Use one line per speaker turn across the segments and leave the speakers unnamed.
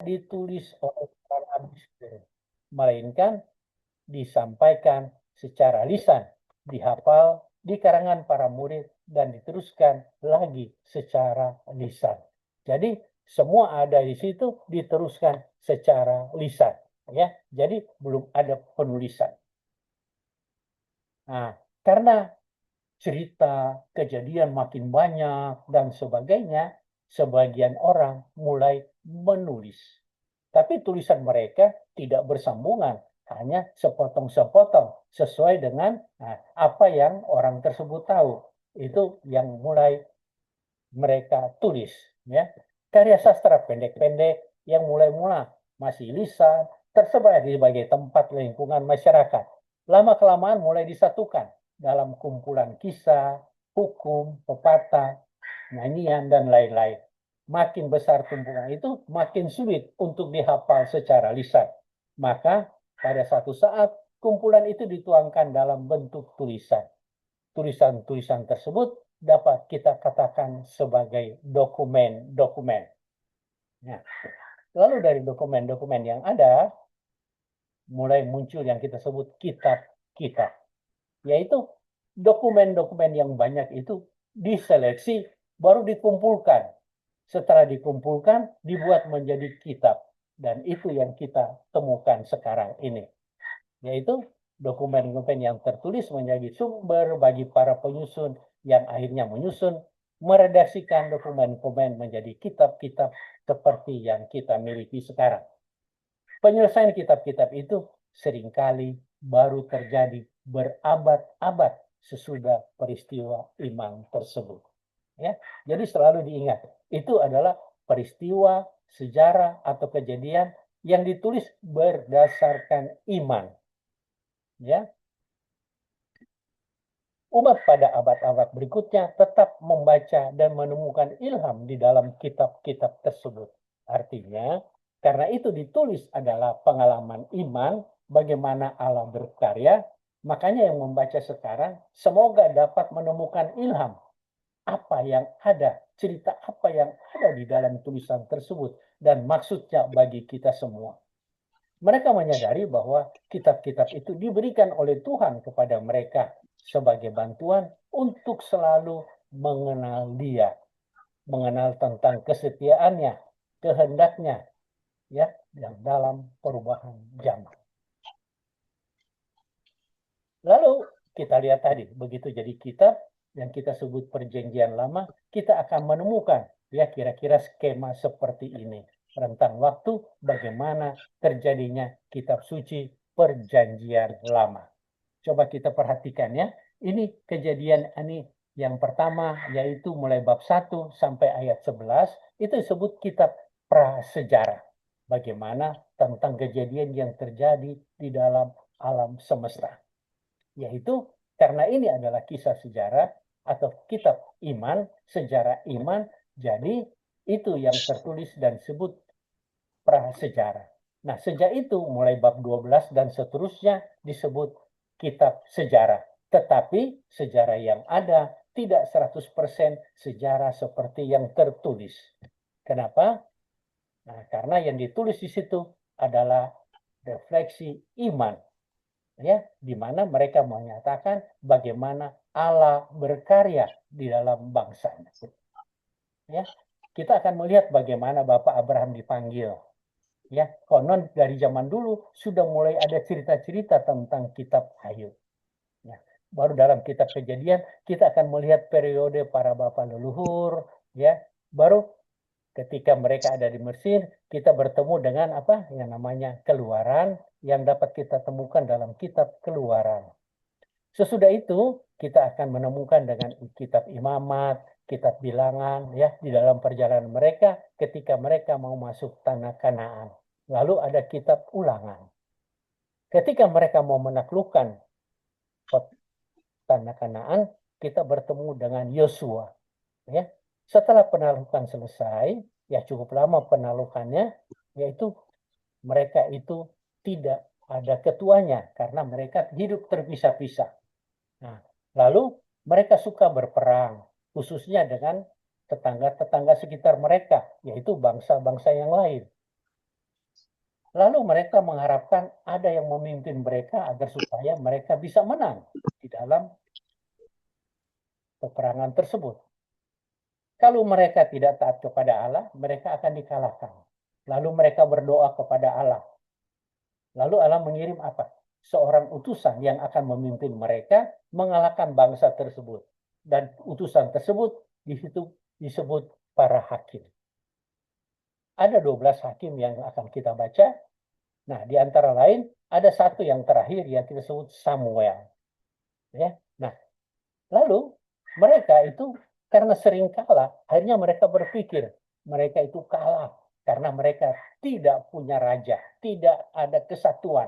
ditulis oleh para biskop, melainkan disampaikan secara lisan, dihafal di karangan para murid dan diteruskan lagi secara lisan. Jadi semua ada di situ diteruskan secara lisan, ya. Jadi belum ada penulisan. Nah, karena cerita, kejadian makin banyak dan sebagainya, sebagian orang mulai menulis. Tapi tulisan mereka tidak bersambungan, hanya sepotong-sepotong sesuai dengan apa yang orang tersebut tahu. Itu yang mulai mereka tulis, ya. Karya sastra pendek-pendek yang mulai-mula masih lisan tersebar di berbagai tempat lingkungan masyarakat. Lama-kelamaan mulai disatukan dalam kumpulan kisah, hukum, pepatah, nyanyian, dan lain-lain. Makin besar kumpulan itu, makin sulit untuk dihafal secara lisan. Maka pada satu saat, kumpulan itu dituangkan dalam bentuk tulisan. Tulisan-tulisan tersebut dapat kita katakan sebagai dokumen-dokumen. Nah, lalu dari dokumen-dokumen yang ada, mulai muncul yang kita sebut kitab-kitab, yaitu dokumen-dokumen yang banyak itu diseleksi, baru dikumpulkan. Setelah dikumpulkan, dibuat menjadi kitab. Dan itu yang kita temukan sekarang ini, yaitu dokumen-dokumen yang tertulis menjadi sumber bagi para penyusun yang akhirnya menyusun, meredaksikan dokumen-dokumen menjadi kitab-kitab seperti yang kita miliki sekarang. Penyelesaian kitab-kitab itu seringkali baru terjadi berabad-abad sesudah peristiwa iman tersebut. Ya, jadi selalu diingat, itu adalah peristiwa, sejarah, atau kejadian yang ditulis berdasarkan iman. Ya, umat pada abad-abad berikutnya tetap membaca dan menemukan ilham di dalam kitab-kitab tersebut. Artinya, karena itu ditulis adalah pengalaman iman, bagaimana Allah berkarya, makanya yang membaca sekarang semoga dapat menemukan ilham apa yang ada, cerita apa yang ada di dalam tulisan tersebut, dan maksudnya bagi kita semua. Mereka menyadari bahwa kitab-kitab itu diberikan oleh Tuhan kepada mereka sebagai bantuan untuk selalu mengenal Dia, mengenal tentang kesetiaannya, kehendaknya, ya, yang dalam perubahan zaman. Lalu kita lihat tadi, begitu jadi kitab yang kita sebut Perjanjian Lama, kita akan menemukan ya kira-kira skema seperti ini. Rentang waktu bagaimana terjadinya kitab suci Perjanjian Lama. Coba kita perhatikan ya. Ini kejadian ini yang pertama yaitu mulai bab 1 sampai ayat 11 itu disebut kitab prasejarah. Bagaimana tentang kejadian yang terjadi di dalam alam semesta. Yaitu karena ini adalah kisah sejarah atau kitab iman, sejarah iman, jadi itu yang tertulis dan disebut prasejarah. Nah, sejak itu mulai bab 12 dan seterusnya disebut kitab sejarah. Tetapi sejarah yang ada tidak 100% sejarah seperti yang tertulis. Kenapa? Nah, karena yang ditulis di situ adalah refleksi iman. Ya, di mana mereka menyatakan bagaimana Allah berkarya di dalam bangsanya. Ya, kita akan melihat bagaimana Bapak Abraham dipanggil. Ya, konon dari zaman dulu sudah mulai ada cerita-cerita tentang kitab Ayub. Ya, baru dalam kitab Kejadian kita akan melihat periode para bapak leluhur. Ya, baru ketika mereka ada di Mesir, kita bertemu dengan apa yang namanya Keluaran yang dapat kita temukan dalam kitab Keluaran. Sesudah itu kita akan menemukan dengan kitab Imamat, kitab Bilangan ya di dalam perjalanan mereka ketika mereka mau masuk tanah Kanaan. Lalu ada kitab Ulangan. Ketika mereka mau menaklukkan tanah Kanaan, kita bertemu dengan Yosua. Ya, setelah penaklukan selesai, ya cukup lama penaklukannya, yaitu mereka itu tidak ada ketuanya karena mereka hidup terpisah-pisah. Nah, lalu mereka suka berperang, khususnya dengan tetangga-tetangga sekitar mereka, yaitu bangsa-bangsa yang lain. Lalu mereka mengharapkan ada yang memimpin mereka agar supaya mereka bisa menang di dalam peperangan tersebut. Kalau mereka tidak taat kepada Allah, mereka akan dikalahkan. Lalu mereka berdoa kepada Allah. Lalu Allah mengirim apa? Seorang utusan yang akan memimpin mereka mengalahkan bangsa tersebut. Dan utusan tersebut di situ disebut para hakim. Ada 12 hakim yang akan kita baca. Nah, di antara lain ada satu yang terakhir yang kita sebut Samuel. Ya. Nah, lalu mereka itu karena sering kalah, akhirnya mereka berpikir mereka itu kalah karena mereka tidak punya raja, tidak ada kesatuan.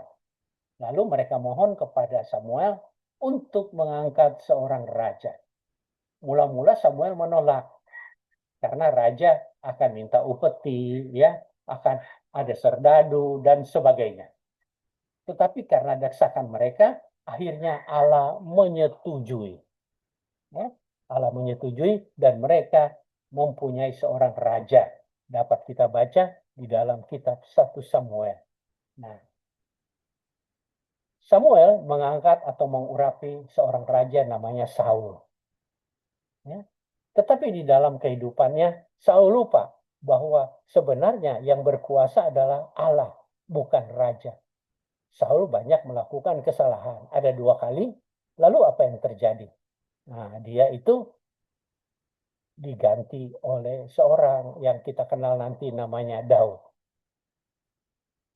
Lalu mereka mohon kepada Samuel untuk mengangkat seorang raja. Mula-mula Samuel menolak karena raja akan minta upeti, ya, akan ada serdadu dan sebagainya. Tetapi karena desakan mereka, akhirnya Allah menyetujui. Ya, Allah menyetujui dan mereka mempunyai seorang raja. Dapat kita baca di dalam kitab 1 Samuel. Nah, Samuel mengangkat atau mengurapi seorang raja namanya Saul. Ya. Tetapi di dalam kehidupannya, Saul lupa bahwa sebenarnya yang berkuasa adalah Allah, bukan raja. Saul banyak melakukan kesalahan. Ada 2 kali, lalu apa yang terjadi? Nah, dia itu diganti oleh seorang yang kita kenal nanti namanya Daud.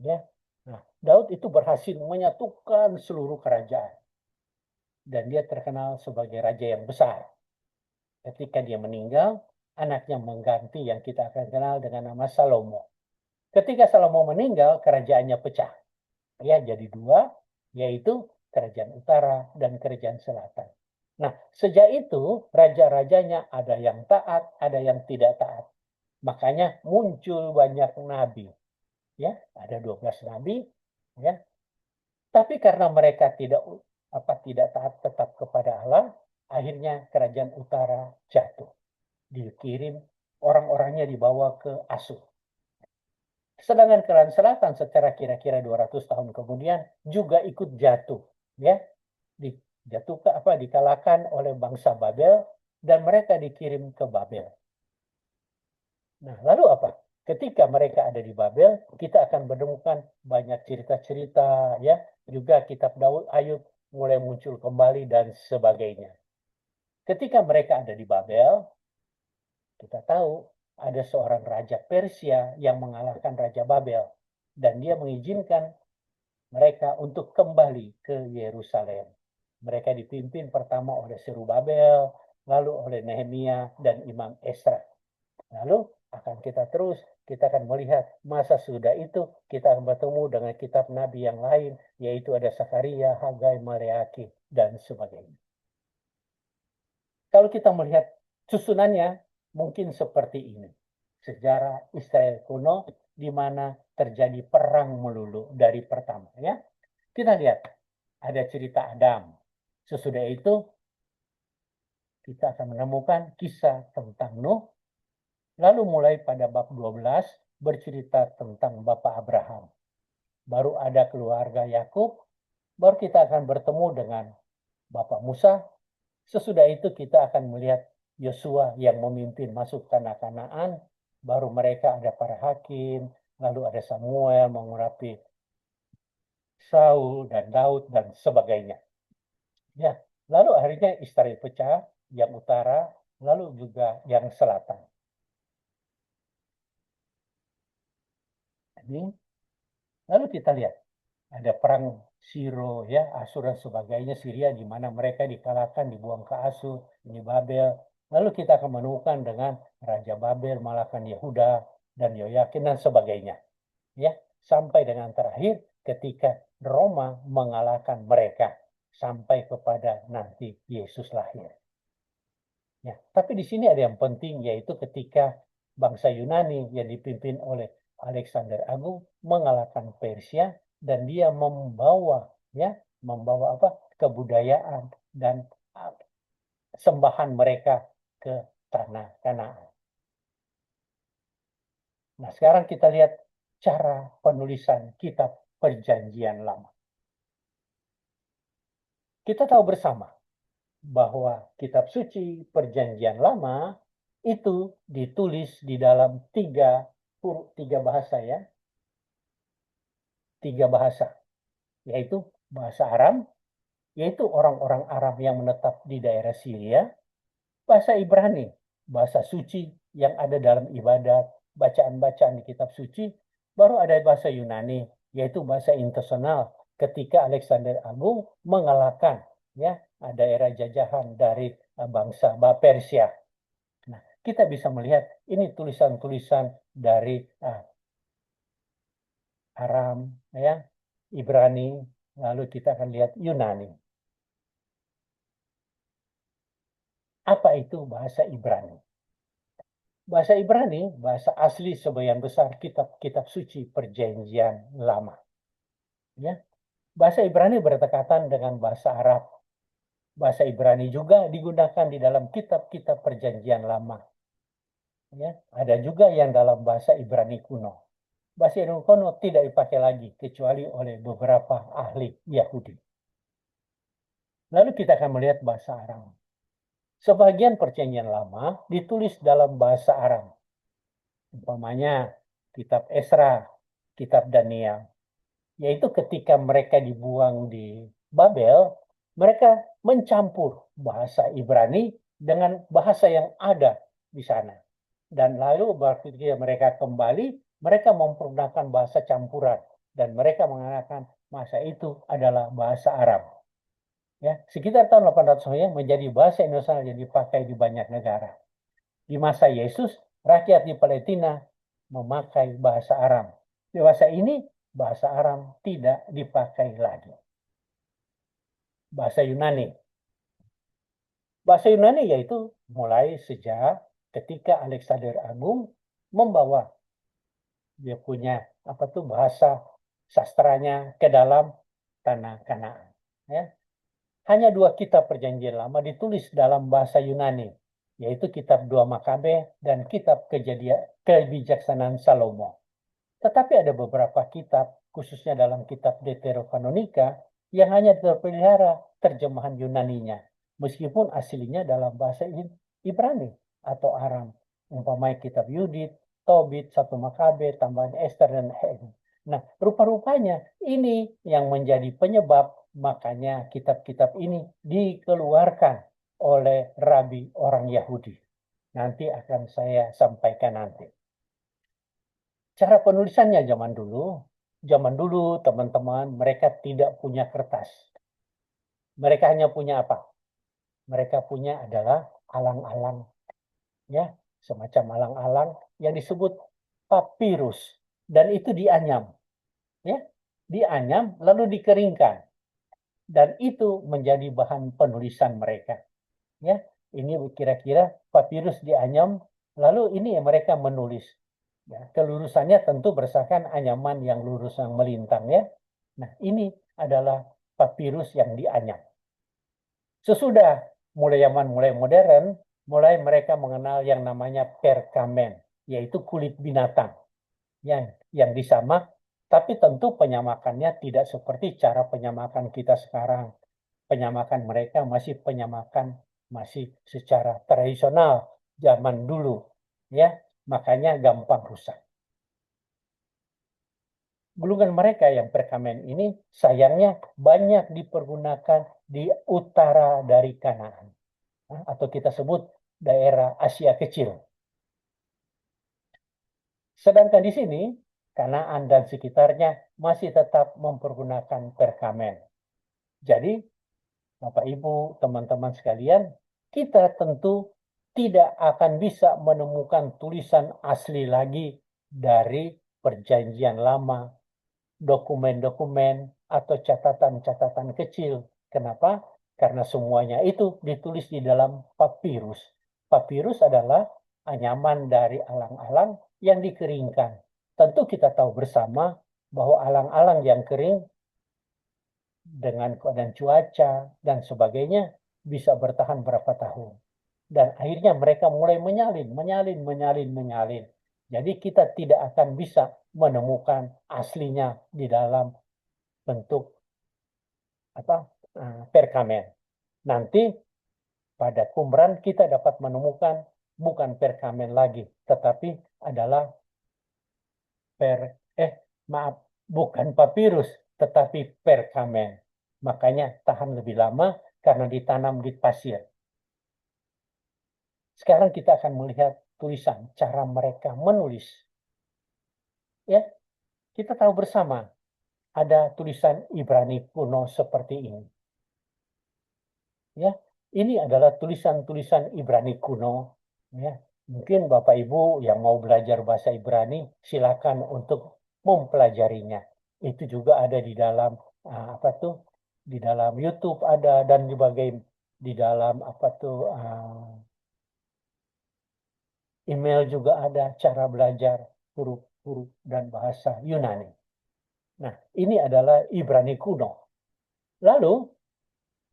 Ya. Nah, Daud itu berhasil menyatukan seluruh kerajaan. Dan dia terkenal sebagai raja yang besar. Ketika dia meninggal, anaknya mengganti yang kita akan kenal dengan nama Salomo. Ketika Salomo meninggal, kerajaannya pecah. Ya, jadi 2, yaitu kerajaan utara dan kerajaan selatan. Nah, sejak itu raja-rajanya ada yang taat, ada yang tidak taat. Makanya muncul banyak nabi. Ya, ada 12 nabi, ya. Tapi karena mereka tidak taat tetap kepada Allah, akhirnya kerajaan utara jatuh. Dikirim orang-orangnya dibawa ke Asur. Sedangkan kerajaan selatan secara kira-kira 200 tahun kemudian juga ikut jatuh, ya. Dikalahkan oleh bangsa Babel dan mereka dikirim ke Babel. Nah, lalu apa? Ketika mereka ada di Babel, kita akan menemukan banyak cerita-cerita, ya. Juga kitab Daud, Ayub mulai muncul kembali dan sebagainya. Ketika mereka ada di Babel, kita tahu ada seorang raja Persia yang mengalahkan raja Babel dan dia mengizinkan mereka untuk kembali ke Yerusalem. Mereka dipimpin pertama oleh Serubabel, lalu oleh Nehemia dan Imam Esra. Lalu akan kita akan melihat masa sudah itu kita akan bertemu dengan kitab nabi yang lain, yaitu ada Sakaria, Hagai, Maleaki, dan sebagainya. Kalau kita melihat susunannya, mungkin seperti ini. Sejarah Israel kuno, di mana terjadi perang melulu dari pertama. Ya, kita lihat, ada cerita Adam. Sesudah itu, kita akan menemukan kisah tentang Nuh. Lalu mulai pada bab 12, bercerita tentang Bapak Abraham. Baru ada keluarga Yakub, baru kita akan bertemu dengan Bapak Musa. Sesudah itu kita akan melihat Yosua yang memimpin masuk tanah Kanaan, baru mereka ada para hakim, lalu ada Samuel mengurapi Saul dan Daud dan sebagainya. Ya, lalu akhirnya Israel pecah, yang utara, lalu juga yang selatan. Jadi, lalu kita lihat ada perang Siro, ya, Asur dan sebagainya, Syria, di mana mereka dikalahkan, dibuang ke Asur, ini Babel. Lalu kita akan menemukan dengan Raja Babel, mengalahkan Yehuda dan Yoyakin dan sebagainya. Ya, sampai dengan terakhir ketika Roma mengalahkan mereka sampai kepada nanti Yesus lahir. Ya, tapi di sini ada yang penting, yaitu ketika bangsa Yunani yang dipimpin oleh Alexander Agung mengalahkan Persia dan dia membawa apa? Kebudayaan dan sembahan mereka ke tanah Kanaan. Nah, sekarang kita lihat cara penulisan kitab Perjanjian Lama. Kita tahu bersama bahwa kitab suci Perjanjian Lama itu ditulis di dalam tiga bahasa ya, tiga bahasa, yaitu bahasa Aram, yaitu orang-orang Arab yang menetap di daerah Syria, bahasa Ibrani, bahasa suci yang ada dalam ibadat, bacaan-bacaan di kitab suci, baru ada bahasa Yunani, yaitu bahasa internasional ketika Alexander Agung mengalahkan ya daerah jajahan dari bangsa Persia. Nah, kita bisa melihat ini tulisan-tulisan dari Aram, ya, Ibrani, lalu kita akan lihat Yunani. Apa itu bahasa Ibrani? Bahasa Ibrani, bahasa asli sebagian besar kitab-kitab suci Perjanjian Lama. Ya. Bahasa Ibrani berdekatan dengan bahasa Arab. Bahasa Ibrani juga digunakan di dalam kitab-kitab Perjanjian Lama. Ya. Ada juga yang dalam bahasa Ibrani kuno. Bahasa Ibrani kuno tidak dipakai lagi kecuali oleh beberapa ahli Yahudi. Lalu kita akan melihat bahasa Aram. Sebagian Perjanjian Lama ditulis dalam bahasa Aram. Umpamanya kitab Esra, kitab Daniel. Yaitu ketika mereka dibuang di Babel, mereka mencampur bahasa Ibrani dengan bahasa yang ada di sana. Dan lalu ketika mereka kembali, mereka mempergunakan bahasa campuran. Dan mereka mengatakan masa itu adalah bahasa Arab. Ya, sekitar tahun 800 menjadi bahasa Indonesia yang dipakai di banyak negara. Di masa Yesus, rakyat di Palestina memakai bahasa Aram. Di masa ini, bahasa Aram tidak dipakai lagi. Bahasa Yunani. Bahasa Yunani yaitu mulai sejak ketika Alexander Agung membawa dia punya bahasa sastranya ke dalam tanah Kanaan. Ya. Hanya 2 kitab Perjanjian Lama ditulis dalam bahasa Yunani, yaitu kitab 2 Makabe dan kitab Kebijaksanaan Salomo. Tetapi ada beberapa kitab, khususnya dalam kitab Deuterokanonika, yang hanya terpelihara terjemahan Yunaninya, meskipun aslinya dalam bahasa Ibrani atau Aram. Umpamanya kitab Yudit, Tobit, 1 Makabe, tambahan Esther, dan Nehemia. Nah, rupa-rupanya ini yang menjadi penyebab makanya kitab-kitab ini dikeluarkan oleh rabi orang Yahudi. Nanti akan saya sampaikan nanti. Cara penulisannya zaman dulu teman-teman mereka tidak punya kertas. Mereka hanya punya apa? Mereka punya adalah alang-alang, ya, semacam alang-alang yang disebut papirus, dan itu dianyam, ya, dianyam lalu dikeringkan, dan itu menjadi bahan penulisan mereka, ya. Ini kira-kira papirus dianyam, lalu ini mereka menulis. Ya, kelurusannya tentu berdasarkan anyaman yang lurus yang melintang ya. Nah, ini adalah papirus yang dianyam. Sesudah mulai modern, mulai mereka mengenal yang namanya perkamen, yaitu kulit binatang yang disamak, tapi tentu penyamakannya tidak seperti cara penyamakan kita sekarang. Penyamakan mereka masih secara tradisional zaman dulu, ya, makanya gampang rusak. Gulungan mereka yang perkamen ini sayangnya banyak dipergunakan di utara dari Kanaan, atau kita sebut daerah Asia Kecil. Sedangkan di sini Kanaan dan sekitarnya masih tetap mempergunakan perkamen. Jadi Bapak Ibu, teman-teman sekalian, kita tentu tidak akan bisa menemukan tulisan asli lagi dari Perjanjian Lama, dokumen-dokumen atau catatan-catatan kecil. Kenapa? Karena semuanya itu ditulis di dalam papirus. Papirus adalah anyaman dari alang-alang yang dikeringkan. Tentu kita tahu bersama bahwa alang-alang yang kering dengan keadaan cuaca dan sebagainya bisa bertahan berapa tahun. Dan akhirnya mereka mulai menyalin. Jadi kita tidak akan bisa menemukan aslinya di dalam bentuk perkamen. Nanti pada Qumran kita dapat menemukan bukan perkamen lagi, tetapi adalah bukan papirus, tetapi perkamen. Makanya tahan lebih lama karena ditanam di pasir. Sekarang kita akan melihat tulisan, cara mereka menulis. Ya, kita tahu bersama ada tulisan Ibrani kuno seperti ini. Ya, ini adalah tulisan-tulisan Ibrani kuno. Ya, mungkin Bapak Ibu yang mau belajar bahasa Ibrani, silakan untuk mempelajarinya. Itu juga ada di dalam di dalam YouTube ada dan di dalam email juga ada cara belajar huruf-huruf dan bahasa Yunani. Nah, ini adalah Ibrani kuno. Lalu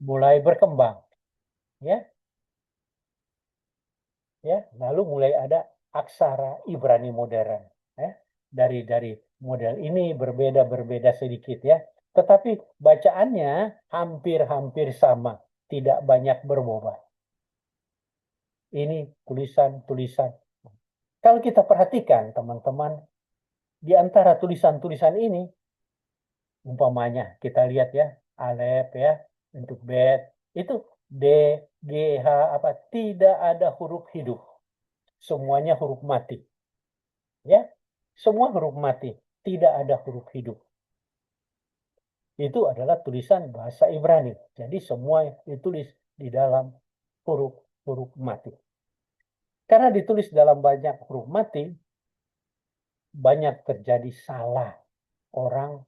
mulai berkembang, ya. Ya, lalu mulai ada aksara Ibrani modern, ya. Dari model ini berbeda sedikit, ya. Tetapi bacaannya hampir-hampir sama, tidak banyak berubah. Ini tulisan-tulisan. Kalau kita perhatikan, teman-teman, di antara tulisan-tulisan ini, umpamanya kita lihat ya, Alef ya, untuk bet, itu D, G, H, tidak ada huruf hidup. Semuanya huruf mati. Ya, semua huruf mati, tidak ada huruf hidup. Itu adalah tulisan bahasa Ibrani. Jadi semua ditulis di dalam huruf-huruf mati. Karena ditulis dalam banyak huruf mati, banyak terjadi salah orang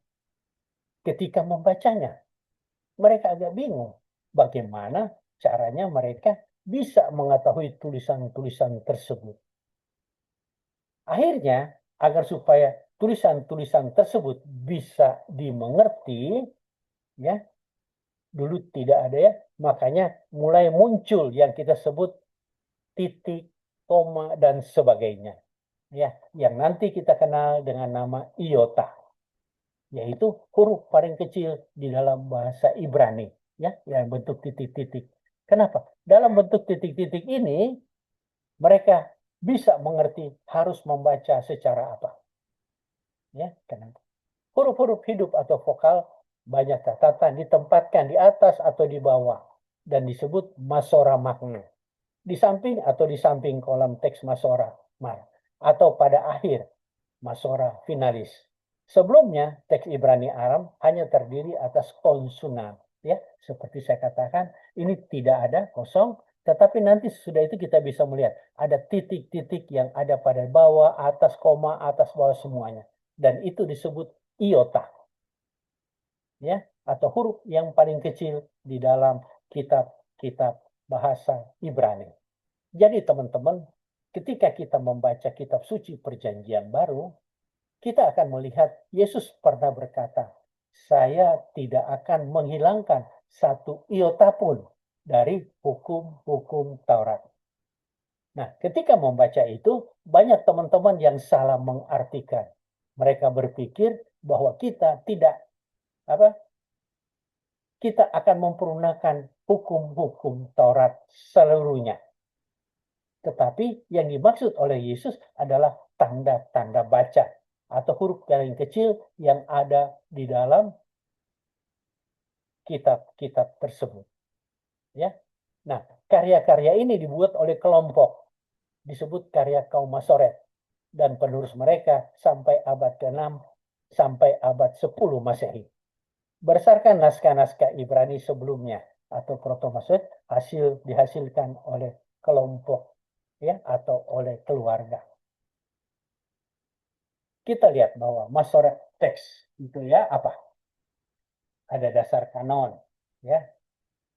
ketika membacanya. Mereka agak bingung bagaimana caranya mereka bisa mengetahui tulisan-tulisan tersebut. Akhirnya, agar supaya tulisan-tulisan tersebut bisa dimengerti, ya, dulu tidak ada ya, makanya mulai muncul yang kita sebut titik, koma, dan sebagainya. Ya, yang nanti kita kenal dengan nama iota, yaitu huruf paling kecil di dalam bahasa Ibrani, ya, yang bentuk titik-titik. Kenapa? Dalam bentuk titik-titik ini, mereka bisa mengerti harus membaca secara apa. Ya, kenapa? Huruf-huruf hidup atau vokal banyak catatan ditempatkan di atas atau di bawah dan disebut masora makna. Di samping kolom teks masora atau pada akhir masora finalis. Sebelumnya teks Ibrani Aram hanya terdiri atas konsonan, ya, seperti saya katakan ini tidak ada kosong, tetapi nanti sudah itu kita bisa melihat ada titik-titik yang ada pada bawah, atas, koma, atas, bawah semuanya, dan itu disebut iota, ya, atau huruf yang paling kecil di dalam kitab-kitab bahasa Ibrani. Jadi teman-teman, ketika kita membaca kitab suci perjanjian baru, kita akan melihat Yesus pernah berkata, saya tidak akan menghilangkan satu iota pun dari hukum-hukum Taurat. Nah, ketika membaca itu, banyak teman-teman yang salah mengartikan. Mereka berpikir bahwa kita akan mempergunakan hukum-hukum Taurat seluruhnya. Tetapi yang dimaksud oleh Yesus adalah tanda-tanda baca atau huruf paling kecil yang ada di dalam kitab-kitab tersebut. Ya. Nah, karya-karya ini dibuat oleh kelompok disebut karya kaum Masoret dan penerus mereka sampai abad ke-6 sampai abad 10 Masehi. Berdasarkan naskah-naskah Ibrani sebelumnya atau proto-Masoret dihasilkan oleh kelompok, ya, atau oleh keluarga. Kita lihat bahwa Masoret teks itu ya apa? Ada dasar kanon, ya.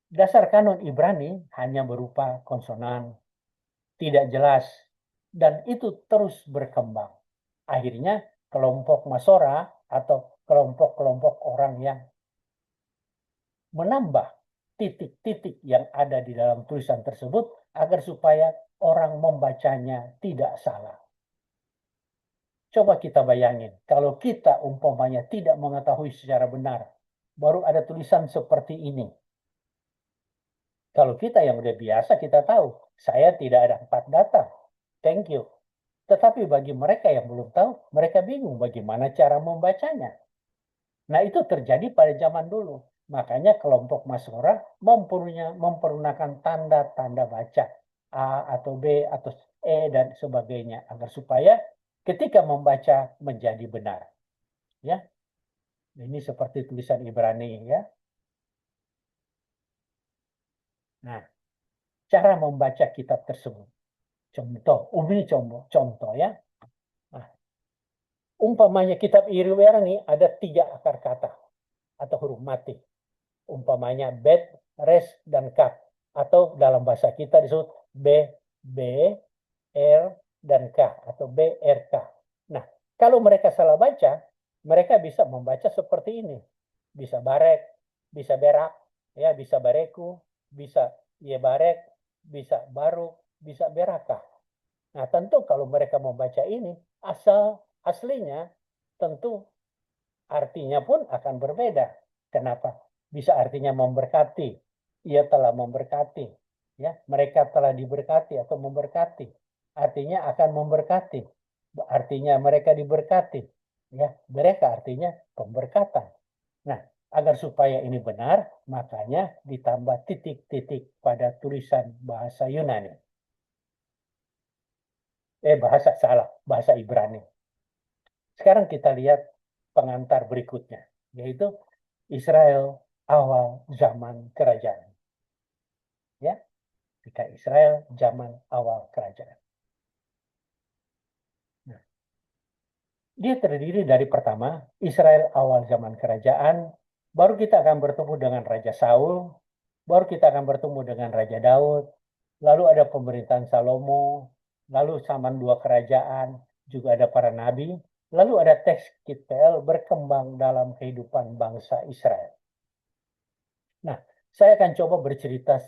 Dasar kanon Ibrani hanya berupa konsonan, tidak jelas, dan itu terus berkembang. Akhirnya kelompok Masora atau kelompok-kelompok orang yang menambah titik-titik yang ada di dalam tulisan tersebut agar supaya orang membacanya tidak salah. Coba kita bayangin, kalau kita umpamanya tidak mengetahui secara benar, baru ada tulisan seperti ini. Kalau kita yang udah biasa, kita tahu, saya tidak ada 4 data. Thank you. Tetapi bagi mereka yang belum tahu, mereka bingung bagaimana cara membacanya. Nah, itu terjadi pada zaman dulu. Makanya kelompok Masyora mempergunakan tanda-tanda baca A atau B atau E dan sebagainya agar supaya ketika membaca menjadi benar. Ya, ini seperti tulisan Ibrani ya. Nah, cara membaca kitab tersebut. Contoh ya. Nah, umpamanya kitab Ibrani ada 3 akar kata atau huruf mati. Umpamanya bet, res, dan kaf. Atau dalam bahasa kita disebut B, B, R, dan K. Atau B, R, K. Nah, kalau mereka salah baca, mereka bisa membaca seperti ini. Bisa barek, bisa berak, ya, bisa bareku, bisa ye barek, bisa baru, bisa berakah. Nah, tentu kalau mereka membaca ini, aslinya tentu artinya pun akan berbeda. Kenapa? Bisa artinya memberkati. Ia telah memberkati. Ya, mereka telah diberkati atau memberkati. Artinya akan memberkati. Artinya mereka diberkati. Ya, mereka artinya pemberkatan. Nah, agar supaya ini benar, makanya ditambah titik-titik pada tulisan bahasa Yunani. Bahasa Ibrani. Sekarang kita lihat pengantar berikutnya, yaitu Israel awal zaman kerajaan. Ya, ketika Israel zaman awal kerajaan. Nah, dia terdiri dari pertama, Israel awal zaman kerajaan, baru kita akan bertemu dengan Raja Saul, baru kita akan bertemu dengan Raja Daud, lalu ada pemerintahan Salomo, lalu zaman 2 kerajaan, juga ada para nabi, lalu ada teks Kitpel berkembang dalam kehidupan bangsa Israel. Nah, saya akan coba bercerita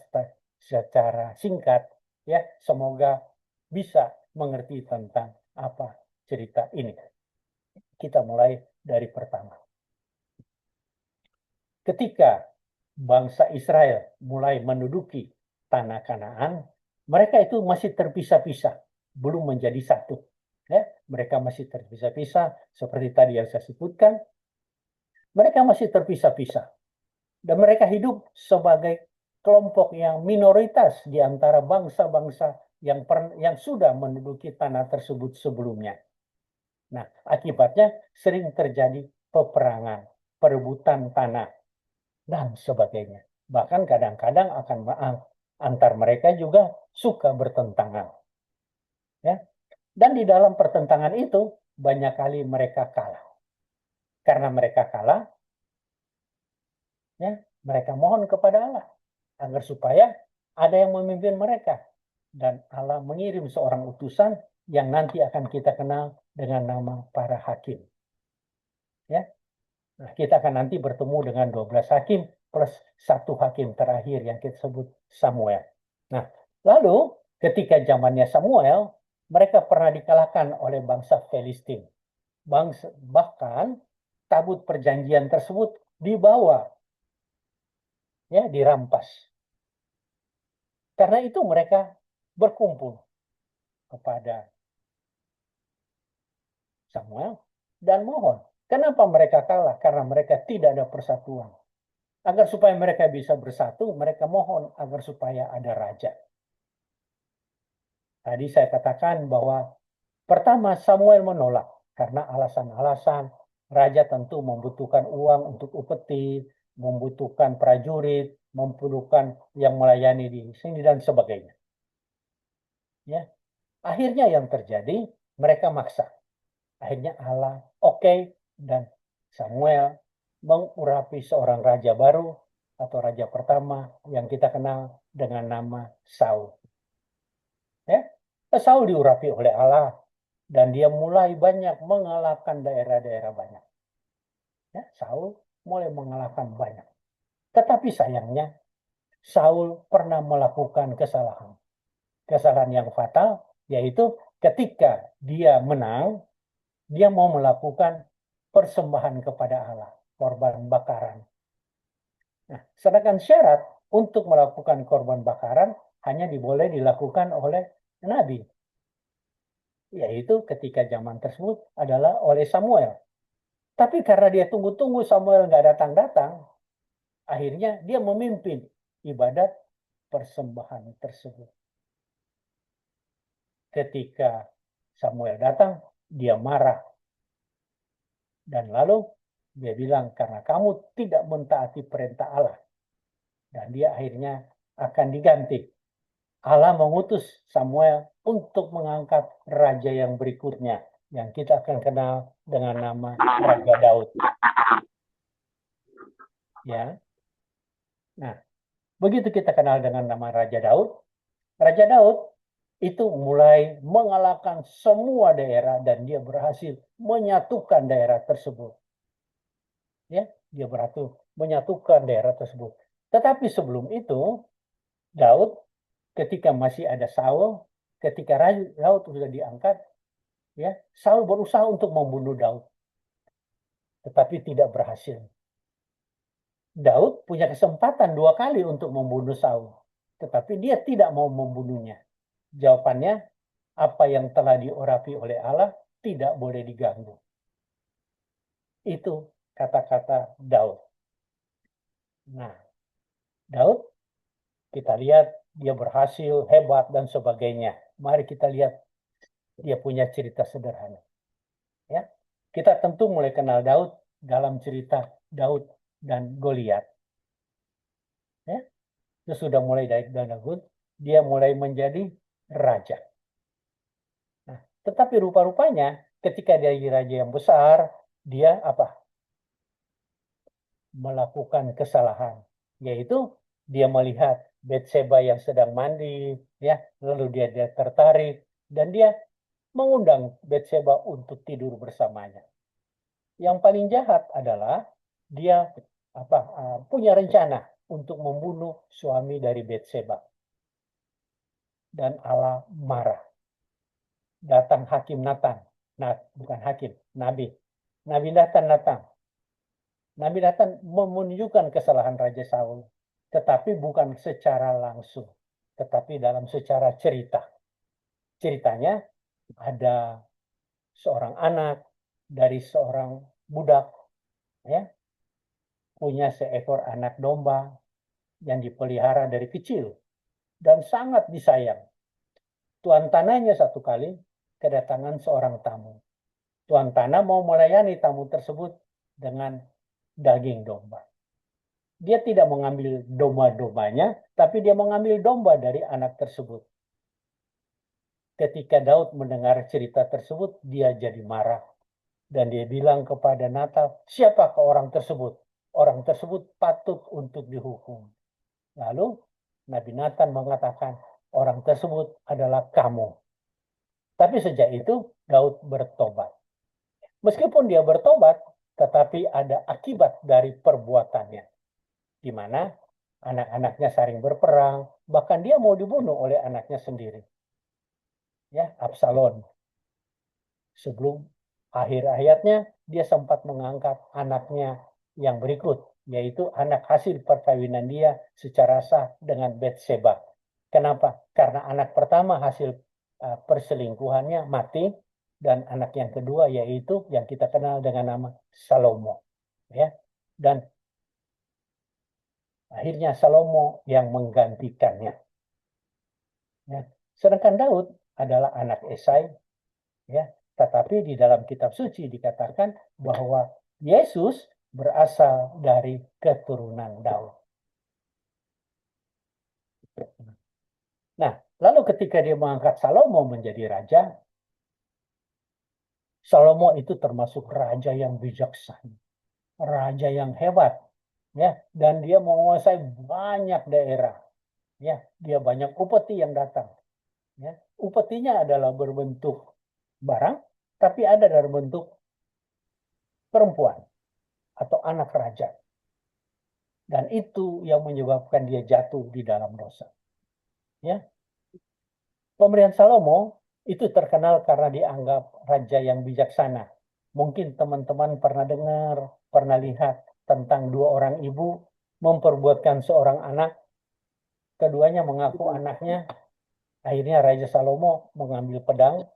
secara singkat, ya, semoga bisa mengerti tentang apa cerita ini. Kita mulai dari pertama. Ketika bangsa Israel mulai menduduki tanah Kanaan, mereka itu masih terpisah-pisah, belum menjadi satu. Ya, mereka masih terpisah-pisah, seperti tadi yang saya sebutkan. Mereka masih terpisah-pisah. Dan mereka hidup sebagai kelompok yang minoritas di antara bangsa-bangsa yang sudah menduduki tanah tersebut sebelumnya. Nah, akibatnya sering terjadi peperangan, perebutan tanah, dan sebagainya. Bahkan kadang-kadang akan antar mereka juga suka bertentangan. Ya. Dan di dalam pertentangan itu, banyak kali mereka kalah. Karena mereka kalah, ya, mereka mohon kepada Allah agar supaya ada yang memimpin mereka, dan Allah mengirim seorang utusan yang nanti akan kita kenal dengan nama para hakim. Ya, nah, kita akan nanti bertemu dengan 12 hakim plus 1 hakim terakhir yang kita sebut Samuel. Nah, lalu ketika zamannya Samuel, mereka pernah dikalahkan oleh bangsa Filistin. Bahkan tabut perjanjian tersebut dibawa, ya, dirampas. Karena itu mereka berkumpul kepada Samuel dan mohon. Kenapa mereka kalah? Karena mereka tidak ada persatuan. Agar supaya mereka bisa bersatu, mereka mohon agar supaya ada raja. Tadi saya katakan bahwa pertama Samuel menolak karena alasan-alasan. Raja tentu membutuhkan uang untuk upeti, membutuhkan prajurit, membutuhkan yang melayani di sini dan sebagainya. Ya, akhirnya yang terjadi mereka maksa. Akhirnya Allah dan Samuel mengurapi seorang raja baru atau raja pertama yang kita kenal dengan nama Saul. Ya, Saul diurapi oleh Allah dan dia mulai banyak mengalahkan daerah-daerah banyak. Ya, Saul mulai mengalahkan banyak. Tetapi sayangnya Saul pernah melakukan kesalahan. Kesalahan yang fatal yaitu ketika dia menang, dia mau melakukan persembahan kepada Allah, korban bakaran. Nah, sedangkan syarat untuk melakukan korban bakaran hanya boleh dilakukan oleh nabi, yaitu ketika zaman tersebut adalah oleh Samuel. Tapi karena dia tunggu-tunggu Samuel nggak datang-datang, akhirnya dia memimpin ibadat persembahan tersebut. Ketika Samuel datang, dia marah. Dan lalu dia bilang, karena kamu tidak mentaati perintah Allah. Dan dia akhirnya akan diganti. Allah mengutus Samuel untuk mengangkat raja yang berikutnya, yang kita akan kenal dengan nama Raja Daud. Ya. Nah, begitu kita kenal dengan nama Raja Daud itu mulai mengalahkan semua daerah dan dia berhasil menyatukan daerah tersebut. Ya, dia berhasil menyatukan daerah tersebut. Tetapi sebelum itu, Daud ketika masih ada Saul, ketika Daud sudah diangkat, ya, Saul berusaha untuk membunuh Daud, tetapi tidak berhasil. Daud punya kesempatan 2 kali untuk membunuh Saul, tetapi dia tidak mau membunuhnya. Jawabannya, apa yang telah diurapi oleh Allah tidak boleh diganggu. Itu kata-kata Daud. Nah, Daud kita lihat dia berhasil, hebat dan sebagainya. Mari kita lihat dia punya cerita sederhana. Ya, kita tentu mulai kenal Daud dalam cerita Daud dan Goliat. Ya, itu sudah mulai dari Daud, dia mulai menjadi raja. Nah, tetapi rupa-rupanya ketika dia jadi raja yang besar, dia apa? Melakukan kesalahan, yaitu dia melihat Batseba yang sedang mandi, ya, lalu dia tertarik dan dia mengundang Batseba untuk tidur bersamanya. Yang paling jahat adalah dia punya rencana untuk membunuh suami dari Batseba. Dan Allah marah. Datang Hakim Nathan. Nah, bukan hakim, nabi. Nabi Nathan datang. Nabi Nathan menunjukkan kesalahan Raja Saul, tetapi bukan secara langsung, tetapi dalam secara cerita. Ceritanya ada seorang anak dari seorang budak, ya, punya seekor anak domba yang dipelihara dari kecil dan sangat disayang. Tuan tanahnya satu kali kedatangan seorang tamu. Tuan tanah mau melayani tamu tersebut dengan daging domba. Dia tidak mengambil domba-dombanya, tapi dia mengambil domba dari anak tersebut. Ketika Daud mendengar cerita tersebut, dia jadi marah. Dan dia bilang kepada Nathan, siapakah orang tersebut? Orang tersebut patut untuk dihukum. Lalu Nabi Nathan mengatakan, orang tersebut adalah kamu. Tapi sejak itu Daud bertobat. Meskipun dia bertobat, tetapi ada akibat dari perbuatannya. Di mana anak-anaknya saling berperang, bahkan dia mau dibunuh oleh anaknya sendiri. Ya, Absalom. Sebelum akhir hayatnya, dia sempat mengangkat anaknya yang berikut, yaitu anak hasil perkawinan dia secara sah dengan Batseba. Kenapa? Karena anak pertama hasil perselingkuhannya mati, dan anak yang kedua yaitu yang kita kenal dengan nama Salomo. Ya, dan akhirnya Salomo yang menggantikannya. Ya. Sedangkan Daud adalah anak Esai, ya. Tetapi di dalam kitab suci dikatakan bahwa Yesus berasal dari keturunan Daud. Nah, lalu ketika dia mengangkat Salomo menjadi raja, Salomo itu termasuk raja yang bijaksana, raja yang hebat, ya, dan dia menguasai banyak daerah, ya, dia banyak upeti yang datang, ya. Upetinya adalah berbentuk barang, tapi ada dalam bentuk perempuan atau anak raja. Dan itu yang menyebabkan dia jatuh di dalam dosa. Ya. Pemerintahan Salomo itu terkenal karena dianggap raja yang bijaksana. Mungkin teman-teman pernah dengar, pernah lihat tentang dua orang ibu memperbuatkan seorang anak. Keduanya mengaku anaknya. Akhirnya Raja Salomo mengambil pedang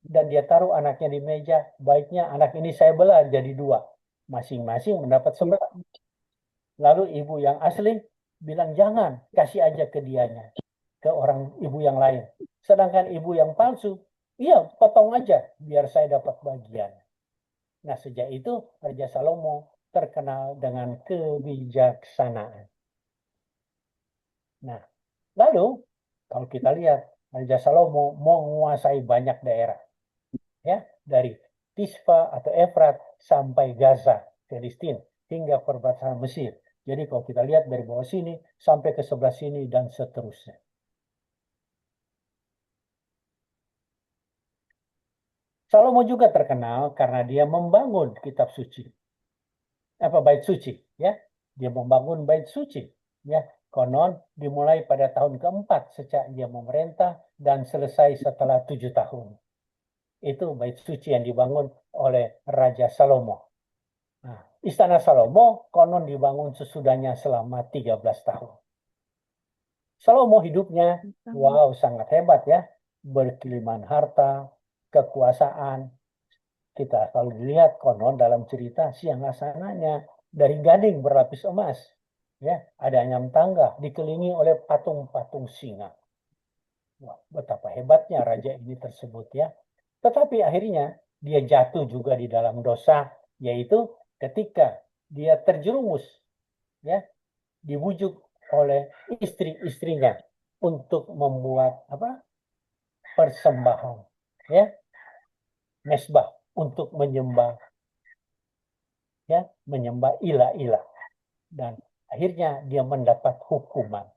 dan dia taruh anaknya di meja. Baiknya anak ini saya belah jadi dua. Masing-masing mendapat sebelah. Lalu ibu yang asli bilang jangan, kasih aja ke dianya, ke orang ibu yang lain. Sedangkan ibu yang palsu, iya potong aja biar saya dapat bagian. Nah sejak itu Raja Salomo terkenal dengan kebijaksanaan. Nah lalu kalau kita lihat Raja Salomo menguasai banyak daerah, ya dari Tisfa atau Efrat sampai Gaza, Filistin hingga perbatasan Mesir. Jadi kalau kita lihat dari bawah sini sampai ke sebelah sini dan seterusnya. Salomo juga terkenal karena dia membangun kitab suci. Bait suci, ya. Dia membangun bait suci, ya. Konon dimulai pada tahun keempat sejak dia memerintah dan selesai setelah 7 tahun. Itu bait suci yang dibangun oleh Raja Salomo. Nah, Istana Salomo konon dibangun sesudahnya selama 13 tahun. Salomo hidupnya, wow, sangat hebat ya. Berkelimpahan harta, kekuasaan. Kita selalu lihat konon dalam cerita singgasananya dari gading berlapis emas. Ya, ada anyam tangga dikelilingi oleh patung-patung singa. Wah, betapa hebatnya raja ini tersebut ya. Tetapi akhirnya dia jatuh juga di dalam dosa, yaitu ketika dia terjerumus, ya, dibujuk oleh istri-istrinya untuk membuat persembahan, ya, mesbah untuk menyembah, ya, menyembah ilah-ilah, dan akhirnya dia mendapat hukuman.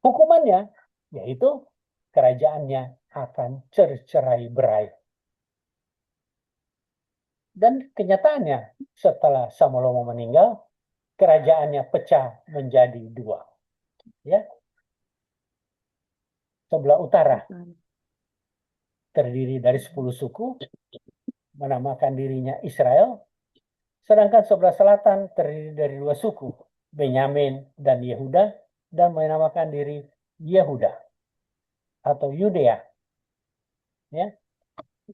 Hukumannya yaitu kerajaannya akan tercerai-berai. Dan kenyataannya setelah Salomo meninggal, kerajaannya pecah menjadi dua. Ya. Sebelah utara terdiri dari 10 suku, menamakan dirinya Israel. Sedangkan sebelah selatan terdiri dari 2 suku, Benyamin dan Yehuda, dan menamakan diri Yehuda atau Yudea. Ya.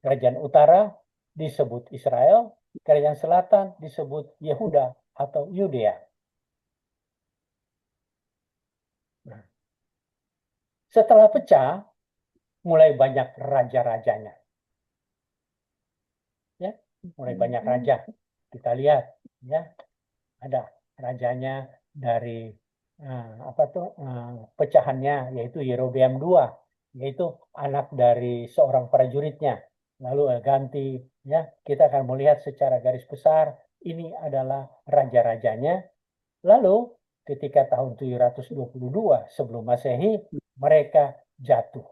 Kerajaan utara disebut Israel, kerajaan selatan disebut Yehuda atau Yudea. Nah, setelah pecah, mulai banyak raja-rajanya. Ya, mulai banyak raja. Kita lihat, ya, ada rajanya dari pecahannya yaitu Yerobeam II, yaitu anak dari seorang prajuritnya. Lalu ganti, ya, kita akan melihat secara garis besar ini adalah raja-rajanya. Lalu ketika tahun 722 sebelum Masehi mereka jatuh.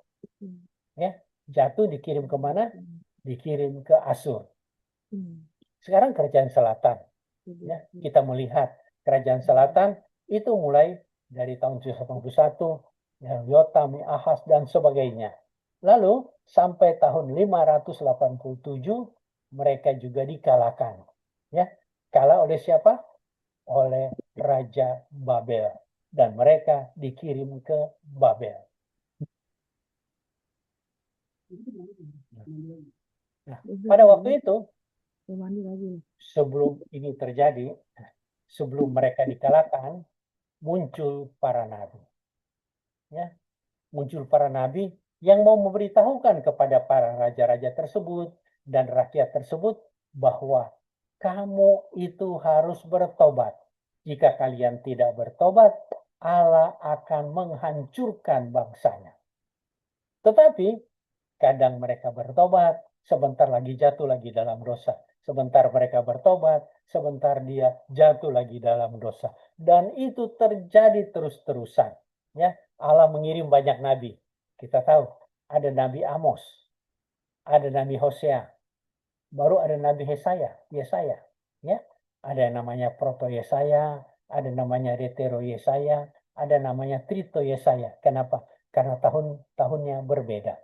Ya, jatuh dikirim kemana? Dikirim ke Asur. Sekarang kerajaan selatan. Ya, kita melihat kerajaan selatan itu mulai dari tahun 781, ya, Yotam, Ahaz, dan sebagainya. Lalu sampai tahun 587 mereka juga dikalahkan. Ya, kalah oleh siapa? Oleh Raja Babel. Dan mereka dikirim ke Babel. Nah, pada waktu itu, sebelum ini terjadi, sebelum mereka dikalahkan, muncul para nabi. Ya, muncul para nabi yang mau memberitahukan kepada para raja-raja tersebut dan rakyat tersebut bahwa kamu itu harus bertobat. Jika kalian tidak bertobat, Allah akan menghancurkan bangsanya. Tetapi kadang mereka bertobat, sebentar lagi jatuh lagi dalam dosa. Sebentar mereka bertobat, sebentar dia jatuh lagi dalam dosa. Dan itu terjadi terus-terusan. Ya, Allah mengirim banyak nabi. Kita tahu ada Nabi Amos, ada Nabi Hosea, baru ada Nabi Yesaya. Ya, ada yang namanya Proto Yesaya, ada namanya Retero Yesaya, ada namanya Trito Yesaya. Kenapa? Karena tahun-tahunnya berbeda.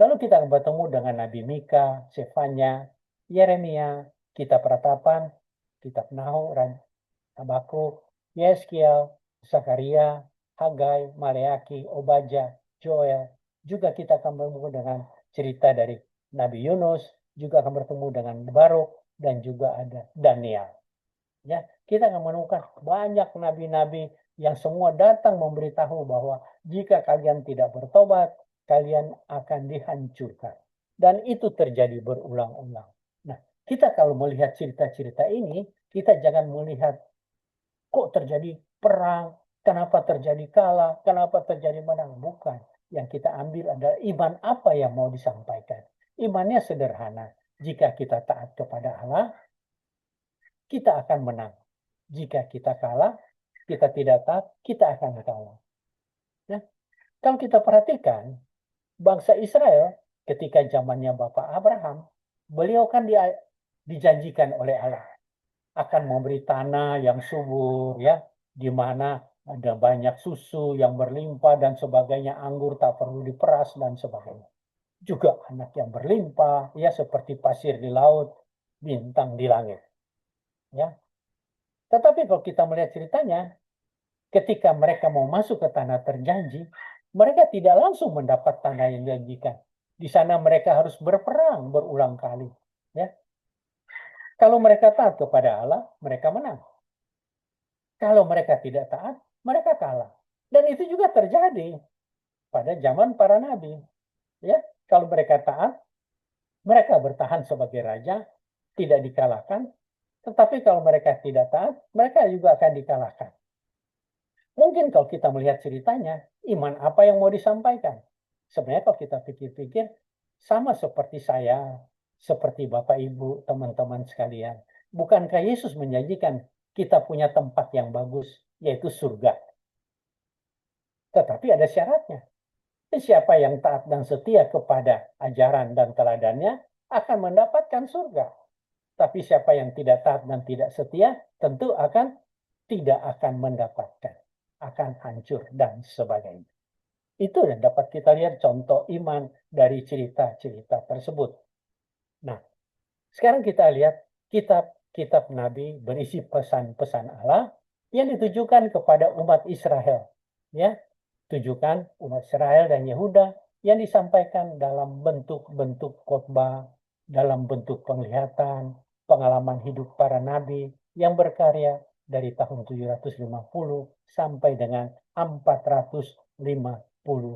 Lalu kita bertemu dengan Nabi Mika, Sefanya, Yeremia, kitab Ratapan, kitab Nahum, Habakuk, Yeskiel, Zakaria, Hagai, Maleaki, Obaja, Joel. Juga kita akan bertemu dengan cerita dari Nabi Yunus, juga akan bertemu dengan Baruk, dan juga ada Daniel. Ya, kita akan menemukan banyak nabi-nabi yang semua datang memberitahu bahwa jika kalian tidak bertobat, kalian akan dihancurkan. Dan itu terjadi berulang-ulang. Nah, kita kalau melihat cerita-cerita ini, kita jangan melihat kok terjadi perang, kenapa terjadi kalah, kenapa terjadi menang. Bukan. Yang kita ambil adalah iman apa yang mau disampaikan. Imannya sederhana. Jika kita taat kepada Allah, kita akan menang. Jika kita kalah, kita tidak taat, kita akan kalah. Ya. Kalau kita perhatikan, bangsa Israel ketika zamannya Bapak Abraham, beliau kan dijanjikan oleh Allah akan memberi tanah yang subur, ya, di mana ada banyak susu yang berlimpah dan sebagainya, anggur tak perlu diperas dan sebagainya. Juga anak yang berlimpah, ya, seperti pasir di laut, bintang di langit. Ya. Tetapi kalau kita melihat ceritanya, ketika mereka mau masuk ke tanah terjanji, mereka tidak langsung mendapat tanah yang dijanjikan. Di sana mereka harus berperang berulang kali. Ya. Kalau mereka taat kepada Allah, mereka menang. Kalau mereka tidak taat, mereka kalah. Dan itu juga terjadi pada zaman para nabi. Ya, kalau mereka taat, mereka bertahan sebagai raja, tidak dikalahkan. Tetapi kalau mereka tidak taat, mereka juga akan dikalahkan. Mungkin kalau kita melihat ceritanya, iman apa yang mau disampaikan? Sebenarnya kalau kita pikir-pikir, sama seperti saya, seperti Bapak Ibu, teman-teman sekalian. Bukankah Yesus menjanjikan kita punya tempat yang bagus, yaitu surga? Tetapi ada syaratnya. Siapa yang taat dan setia kepada ajaran dan teladannya akan mendapatkan surga. Tapi siapa yang tidak taat dan tidak setia, tentu tidak akan mendapatkan. Akan hancur dan sebagainya. Itu yang dapat kita lihat contoh iman dari cerita-cerita tersebut. Nah, sekarang kita lihat kitab-kitab Nabi berisi pesan-pesan Allah yang ditujukan kepada umat Israel. Ya, tujukan umat Israel dan Yehuda yang disampaikan dalam bentuk-bentuk khotbah, dalam bentuk penglihatan, pengalaman hidup para nabi yang berkarya dari tahun 750 sampai dengan 450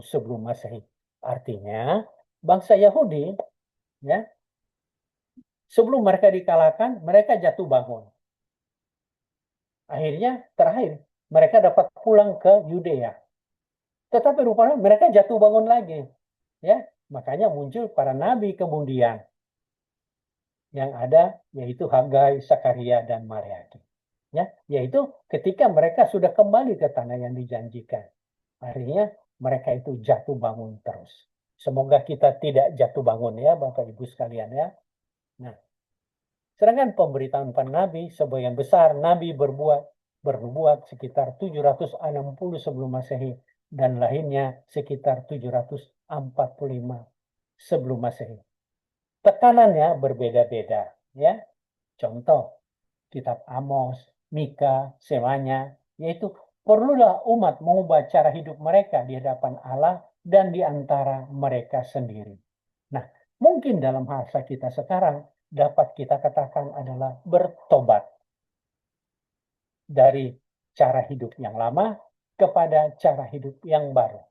sebelum Masehi. Artinya, bangsa Yahudi, ya, sebelum mereka dikalahkan, mereka jatuh bangun. Akhirnya terakhir mereka dapat pulang ke Yudea. Tetapi rupanya mereka jatuh bangun lagi. Ya, makanya muncul para nabi kemudian. Yang ada yaitu Hagai, Zakaria, dan Maleaki. Ya, yaitu ketika mereka sudah kembali ke tanah yang dijanjikan. Akhirnya mereka itu jatuh bangun terus. Semoga kita tidak jatuh bangun ya Bapak Ibu sekalian ya. Nah, sedangkan pemberitaan para nabi sebagian besar nabi bernubuat sekitar 760 sebelum Masehi dan lainnya sekitar 745 sebelum Masehi. Tekanannya berbeda-beda ya. Contoh kitab Amos, Mika, Semanya, yaitu perlulah umat mengubah cara hidup mereka di hadapan Allah dan di antara mereka sendiri. Nah, mungkin dalam bahasa kita sekarang dapat kita katakan adalah bertobat dari cara hidup yang lama kepada cara hidup yang baru.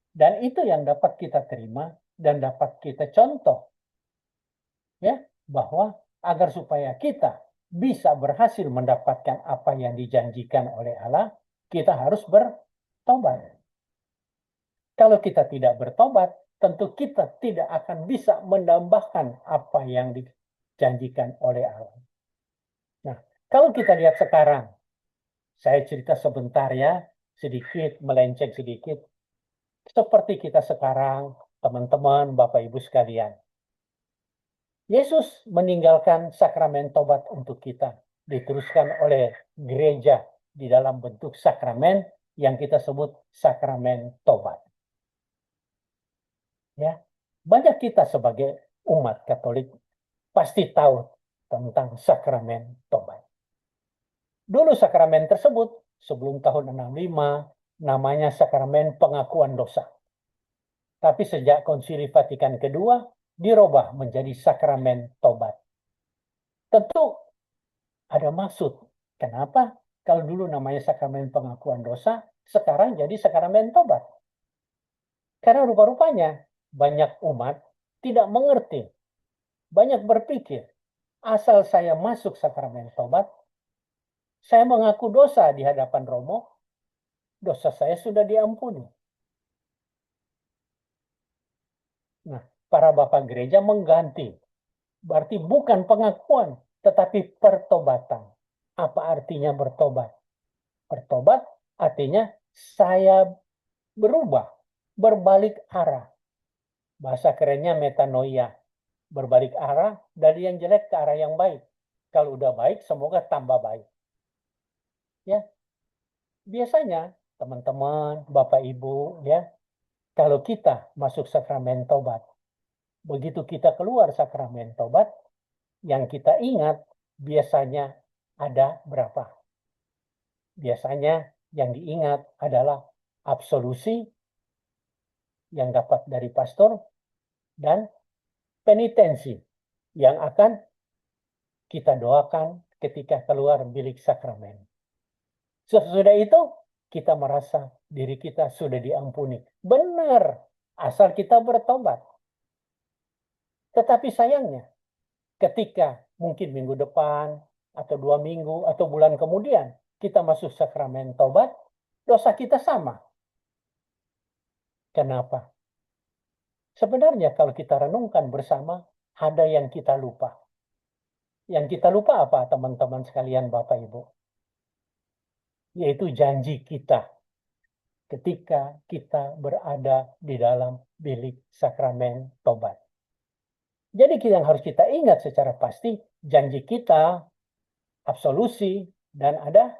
Dan itu yang dapat kita terima dan dapat kita contoh. Ya, bahwa agar supaya kita bisa berhasil mendapatkan apa yang dijanjikan oleh Allah, kita harus bertobat. Kalau kita tidak bertobat, tentu kita tidak akan bisa menambahkan apa yang dijanjikan oleh Allah. Nah, kalau kita lihat sekarang, saya cerita sebentar ya, sedikit, melenceng sedikit. Seperti kita sekarang, teman-teman, Bapak Ibu sekalian. Yesus meninggalkan sakramen tobat untuk kita. Diteruskan oleh gereja di dalam bentuk sakramen yang kita sebut sakramen tobat. Ya, banyak kita sebagai umat Katolik pasti tahu tentang sakramen tobat. Dulu sakramen tersebut sebelum tahun 65 namanya sakramen pengakuan dosa. Tapi sejak Konsili Vatikan kedua dirubah menjadi sakramen tobat. Tentu ada maksud. Kenapa? Kalau dulu namanya sakramen pengakuan dosa, sekarang jadi sakramen tobat. Karena rupa-rupanya banyak umat tidak mengerti, banyak berpikir, asal saya masuk sakramen tobat, saya mengaku dosa di hadapan Romo, dosa saya sudah diampuni. Nah, para bapak gereja mengganti. Berarti bukan pengakuan, tetapi pertobatan. Apa artinya bertobat? Bertobat artinya saya berubah, berbalik arah. Bahasa kerennya metanoia. Berbalik arah dari yang jelek ke arah yang baik. Kalau udah baik, semoga tambah baik. Ya, biasanya teman-teman, bapak ibu, ya, kalau kita masuk sakramen tobat, begitu kita keluar sakramen tobat, yang kita ingat biasanya ada berapa? Biasanya yang diingat adalah absolusi yang dapat dari pastor dan penitensi yang akan kita doakan ketika keluar bilik sakramen. Sesudah itu kita merasa diri kita sudah diampuni. Benar, asal kita bertobat. Tetapi sayangnya, ketika mungkin minggu depan, atau 2 minggu, atau bulan kemudian, kita masuk sakramen tobat, dosa kita sama. Kenapa? Sebenarnya kalau kita renungkan bersama, ada yang kita lupa. Yang kita lupa apa teman-teman sekalian Bapak Ibu? Yaitu janji kita ketika kita berada di dalam bilik sakramen tobat. Jadi yang harus kita ingat secara pasti, janji kita, absolusi, dan ada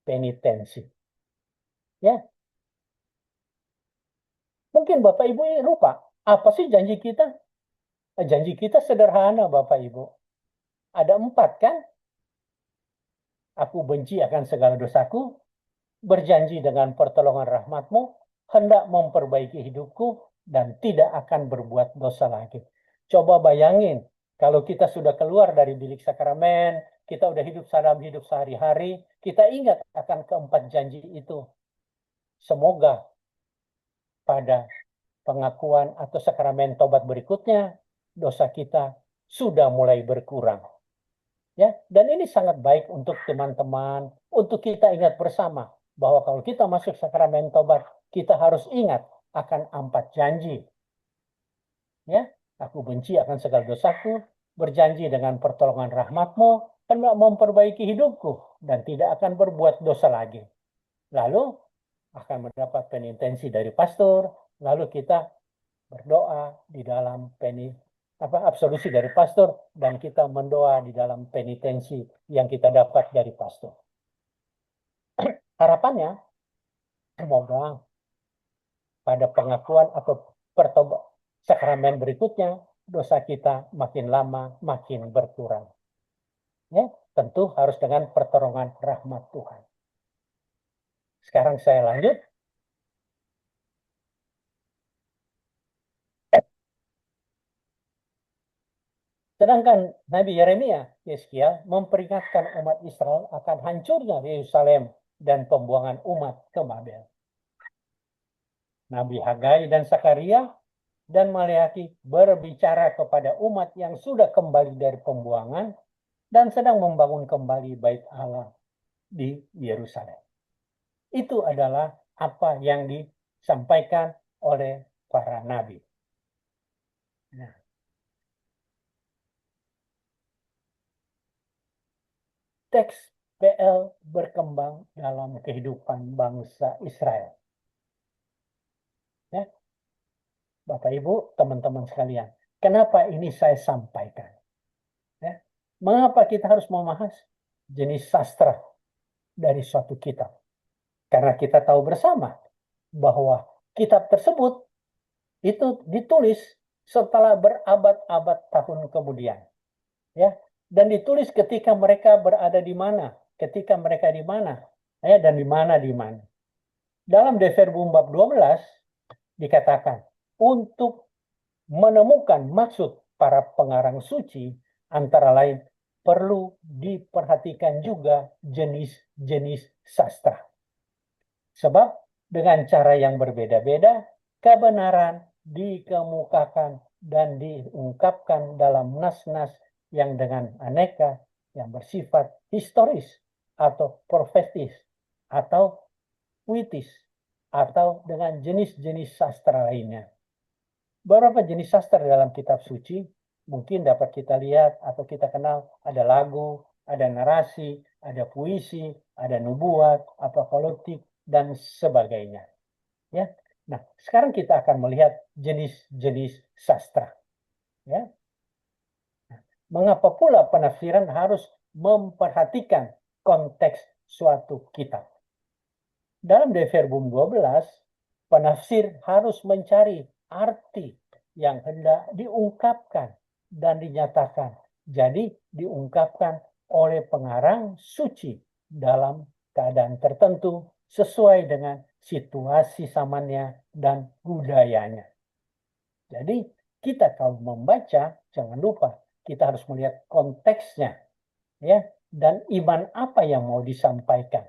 penitensi. Ya, mungkin Bapak Ibu ini lupa, apa sih janji kita? Janji kita sederhana Bapak Ibu. Ada 4 kan? Aku benci akan segala dosaku, berjanji dengan pertolongan rahmat-Mu, hendak memperbaiki hidupku, dan tidak akan berbuat dosa lagi. Coba bayangin, kalau kita sudah keluar dari bilik sakramen, kita udah hidup dalam hidup sehari-hari, kita ingat akan keempat janji itu. Semoga pada pengakuan atau sakramen tobat berikutnya, dosa kita sudah mulai berkurang. Ya, dan ini sangat baik untuk teman-teman, untuk kita ingat bersama bahwa kalau kita masuk sakramen tobat, kita harus ingat akan 4 janji. Ya, aku benci akan segala dosaku, berjanji dengan pertolongan rahmat-Mu, hendak memperbaiki hidupku, dan tidak akan berbuat dosa lagi. Lalu akan mendapat penitensi dari pastor, lalu kita berdoa di dalam absolusi dari pastor, dan kita mendoa di dalam penitensi yang kita dapat dari pastor. Harapannya, semoga pada pengakuan atau pertobat sakramen berikutnya, dosa kita makin lama makin berkurang. Ya, tentu harus dengan pertolongan rahmat Tuhan. Sekarang saya lanjut. Sedangkan Nabi Yeremia, Yeskiel, memperingatkan umat Israel akan hancurnya Yerusalem dan pembuangan umat ke Babel. Nabi Hagai dan Sakaria dan Maleaki berbicara kepada umat yang sudah kembali dari pembuangan dan sedang membangun kembali bait Allah di Yerusalem. Itu adalah apa yang disampaikan oleh para nabi. Nah, teks PL berkembang dalam kehidupan bangsa Israel. Ya, Bapak Ibu, teman-teman sekalian, kenapa ini saya sampaikan? Ya, mengapa kita harus membahas jenis sastra dari suatu kitab? Karena kita tahu bersama bahwa kitab tersebut itu ditulis setelah berabad-abad tahun kemudian. Ya, dan ditulis ketika mereka berada di mana, ketika mereka di mana, ya, dan di mana. Dalam Deverbum bab 12 dikatakan, untuk menemukan maksud para pengarang suci, antara lain perlu diperhatikan juga jenis-jenis sastra. Sebab dengan cara yang berbeda-beda, kebenaran dikemukakan dan diungkapkan dalam nas-nas yang dengan aneka, yang bersifat historis atau profetis atau puitis atau dengan jenis-jenis sastra lainnya. Beberapa jenis sastra dalam kitab suci mungkin dapat kita lihat atau kita kenal. Ada lagu, ada narasi, ada puisi, ada nubuat, apokaliptik, dan sebagainya. Ya. Nah, sekarang kita akan melihat jenis-jenis sastra. Ya. Mengapa pula penafsiran harus memperhatikan konteks suatu kitab? Dalam Deverbum 12, penafsir harus mencari arti yang hendak diungkapkan dan dinyatakan. Jadi diungkapkan oleh pengarang suci dalam keadaan tertentu sesuai dengan situasi zamannya dan budayanya. Jadi kita kalau membaca, jangan lupa kita harus melihat konteksnya, ya, dan iman apa yang mau disampaikan.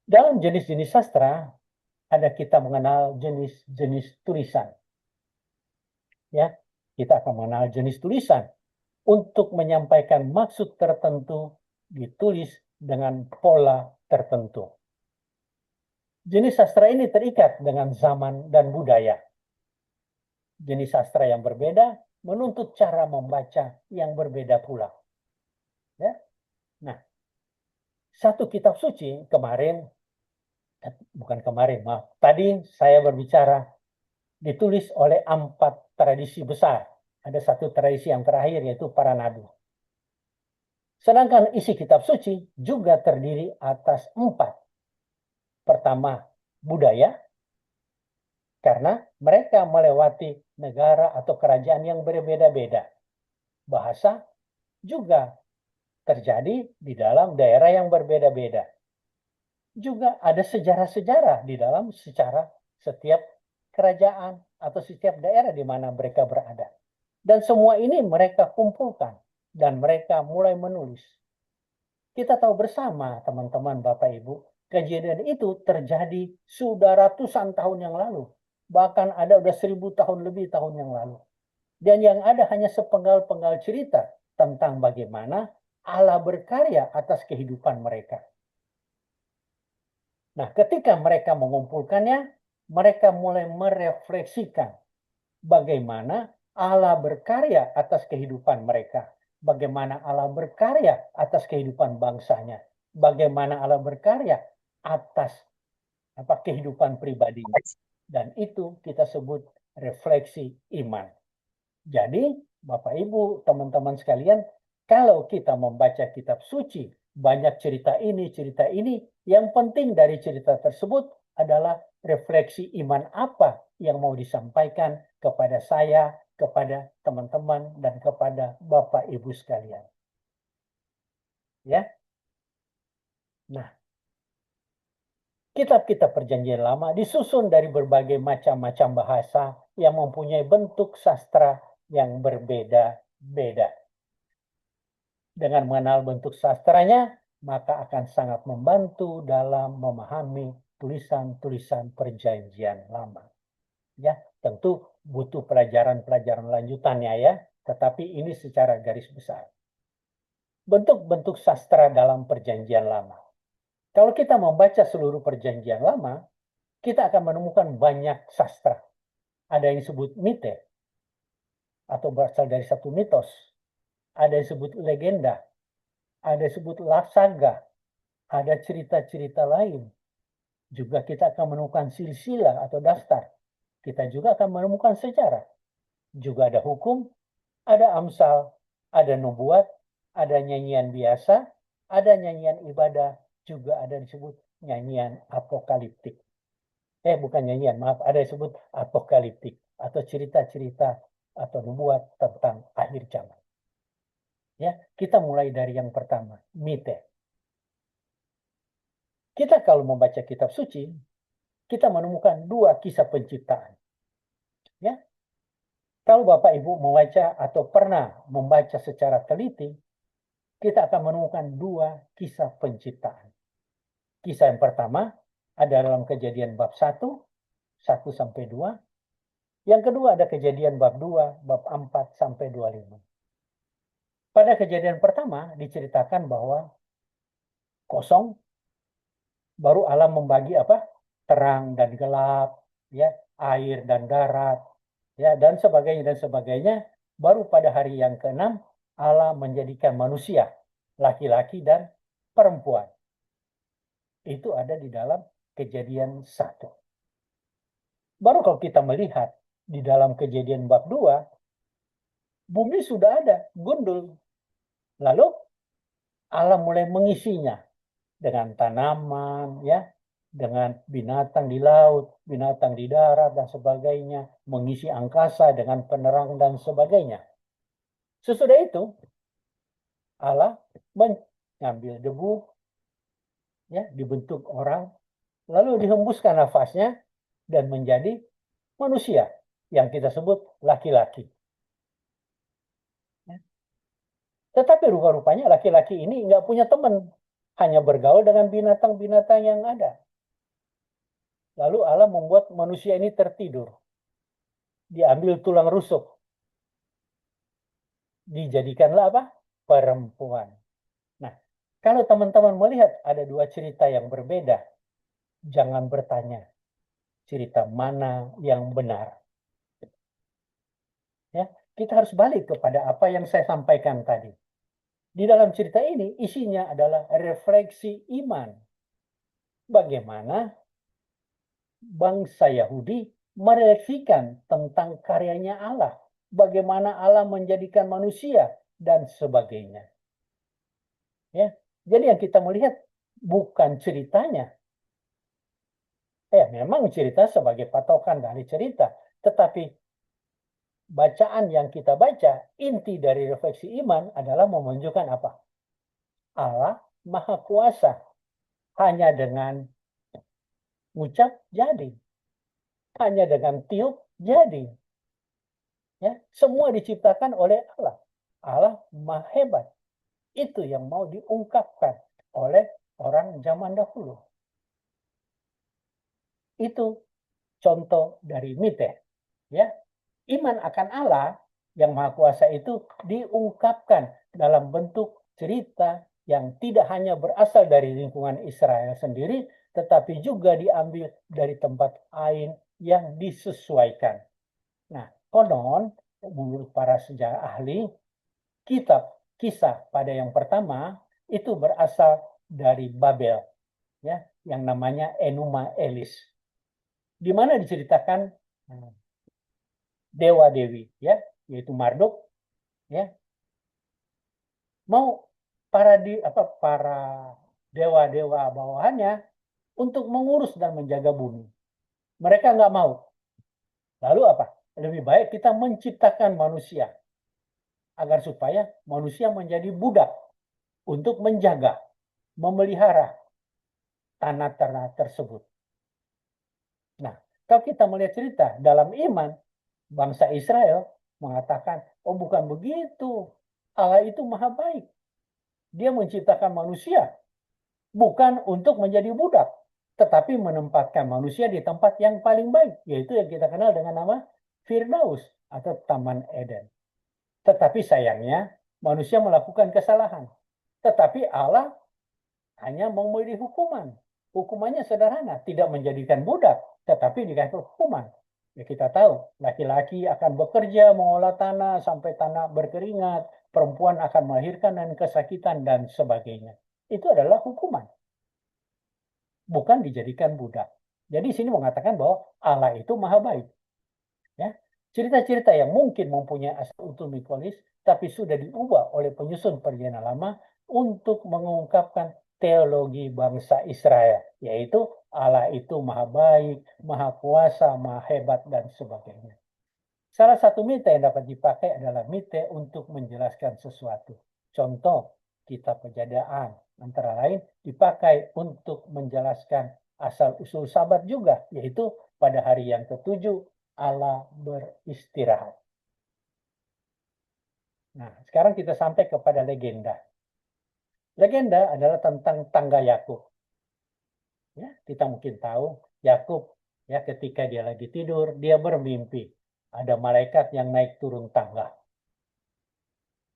Dalam jenis-jenis sastra, ada kita mengenal jenis-jenis tulisan. Ya, kita akan mengenal jenis tulisan. Untuk menyampaikan maksud tertentu, ditulis dengan pola tertentu. Jenis sastra ini terikat dengan zaman dan budaya. Jenis sastra yang berbeda menuntut cara membaca yang berbeda pula. Ya. Nah, satu kitab suci tadi saya berbicara ditulis oleh 4 tradisi besar. Ada satu tradisi yang terakhir, yaitu para nabi. Sedangkan isi kitab suci juga terdiri atas 4. Pertama, budaya, karena mereka melewati negara atau kerajaan yang berbeda-beda. Bahasa juga terjadi di dalam daerah yang berbeda-beda. Juga ada sejarah-sejarah di dalam setiap kerajaan atau setiap daerah di mana mereka berada. Dan semua ini mereka kumpulkan dan mereka mulai menulis. Kita tahu bersama, teman-teman, Bapak Ibu, kejadian itu terjadi sudah ratusan tahun yang lalu. Bahkan ada udah 1000 tahun lebih tahun yang lalu. Dan yang ada hanya sepenggal-penggal cerita tentang bagaimana Allah berkarya atas kehidupan mereka. Nah, ketika mereka mengumpulkannya, mereka mulai merefleksikan bagaimana Allah berkarya atas kehidupan mereka. Bagaimana Allah berkarya atas kehidupan bangsanya. Bagaimana Allah berkarya atas kehidupan pribadinya. Dan itu kita sebut refleksi iman. Jadi, Bapak Ibu, teman-teman sekalian, kalau kita membaca kitab suci, banyak cerita ini, yang penting dari cerita tersebut adalah refleksi iman apa yang mau disampaikan kepada saya, kepada teman-teman, dan kepada Bapak Ibu sekalian. Ya. Nah, kitab-kitab Perjanjian Lama disusun dari berbagai macam-macam bahasa yang mempunyai bentuk sastra yang berbeda-beda. Dengan mengenal bentuk sastranya, maka akan sangat membantu dalam memahami tulisan-tulisan Perjanjian Lama. Ya, tentu butuh pelajaran-pelajaran lanjutannya ya, tetapi ini secara garis besar. Bentuk-bentuk sastra dalam Perjanjian Lama. Kalau kita membaca seluruh Perjanjian Lama, kita akan menemukan banyak sastra. Ada yang disebut mite, atau berasal dari satu mitos. Ada yang disebut legenda, ada yang disebut saga, ada cerita-cerita lain. Juga kita akan menemukan silsilah atau daftar. Kita juga akan menemukan sejarah. Juga ada hukum, ada amsal, ada nubuat, ada nyanyian biasa, ada nyanyian ibadah, juga ada disebut nyanyian apokaliptik. Bukan nyanyian, maaf, ada yang disebut apokaliptik atau cerita-cerita atau nubuat tentang akhir zaman. Ya, kita mulai dari yang pertama, mite. Kita kalau membaca kitab suci, kita menemukan dua kisah penciptaan. Ya, kalau Bapak Ibu membaca atau pernah membaca secara teliti, kita akan menemukan dua kisah penciptaan. Kisah yang pertama ada dalam Kejadian bab 1 sampai 2. Yang kedua ada Kejadian bab 2, bab 4 sampai 25. Pada kejadian pertama diceritakan bahwa kosong, baru Allah membagi apa? Terang dan gelap, ya, air dan darat, ya, dan sebagainya. Baru pada hari yang keenam Allah menjadikan manusia, laki-laki dan perempuan. Itu ada di dalam Kejadian 1. Baru kalau kita melihat di dalam Kejadian bab 2, bumi sudah ada, gundul. Lalu Allah mulai mengisinya dengan tanaman, ya, dengan binatang di laut, binatang di darat dan sebagainya, mengisi angkasa dengan penerang dan sebagainya. Sesudah itu Allah mengambil debu, ya, dibentuk orang, lalu dihembuskan nafasnya dan menjadi manusia yang kita sebut laki-laki. Tetapi rupa-rupanya laki-laki ini nggak punya teman, hanya bergaul dengan binatang-binatang yang ada. Lalu Allah membuat manusia ini tertidur. Diambil tulang rusuk. Dijadikanlah apa? Perempuan. Nah, kalau teman-teman melihat ada dua cerita yang berbeda, jangan bertanya cerita mana yang benar. Ya, kita harus balik kepada apa yang saya sampaikan tadi. Di dalam cerita ini isinya adalah refleksi iman. Bagaimana bangsa Yahudi merefleksikan tentang karyanya Allah. Bagaimana Allah menjadikan manusia dan sebagainya. Ya, jadi yang kita melihat bukan ceritanya. Memang cerita sebagai patokan dari cerita, tetapi bacaan yang kita baca, inti dari refleksi iman adalah menunjukkan apa? Allah Maha Kuasa. Hanya dengan ucap jadi. Hanya dengan tiup jadi. Ya, semua diciptakan oleh Allah. Allah Maha Hebat. Itu yang mau diungkapkan oleh orang zaman dahulu. Itu contoh dari mite. Ya, iman akan Allah yang Maha Kuasa itu diungkapkan dalam bentuk cerita yang tidak hanya berasal dari lingkungan Israel sendiri, tetapi juga diambil dari tempat lain yang disesuaikan. Nah, konon menurut para sejarah ahli, kitab kisah pada yang pertama itu berasal dari Babel, ya, yang namanya Enuma Elis, di mana diceritakan dewa-dewi, ya, yaitu Marduk, ya, mau para dewa-dewa bawahannya untuk mengurus dan menjaga bumi. Mereka nggak mau. Lalu apa? Lebih baik kita menciptakan manusia agar supaya manusia menjadi budak untuk menjaga, memelihara tanah-tanah tersebut. Nah, kalau kita melihat cerita dalam iman, bangsa Israel mengatakan, oh bukan begitu, Allah itu maha baik. Dia menciptakan manusia bukan untuk menjadi budak, tetapi menempatkan manusia di tempat yang paling baik, yaitu yang kita kenal dengan nama Firdaus atau Taman Eden. Tetapi sayangnya manusia melakukan kesalahan. Tetapi Allah hanya memberi hukuman. Hukumannya sederhana, tidak menjadikan budak, tetapi dikasih hukuman. Ya kita tahu, laki-laki akan bekerja mengolah tanah sampai tanah berkeringat, perempuan akan melahirkan dan kesakitan dan sebagainya. Itu adalah hukuman. Bukan dijadikan budak. Jadi sini mengatakan bahwa Allah itu maha baik. Ya, cerita-cerita yang mungkin mempunyai asal-usul mikolis, tapi sudah diubah oleh penyusun perjanjian lama untuk mengungkapkan teologi bangsa Israel, yaitu Allah itu maha baik, maha kuasa, maha hebat, dan sebagainya. Salah satu mite yang dapat dipakai adalah mite untuk menjelaskan sesuatu. Contoh, kitab Kejadian antara lain dipakai untuk menjelaskan asal-usul Sabat juga, yaitu pada hari yang ketujuh Allah beristirahat. Nah, sekarang kita sampai kepada legenda. Legenda adalah tentang tangga Yakub. Ya, kita mungkin tahu Yakub ya ketika dia lagi tidur, dia bermimpi ada malaikat yang naik turun tangga.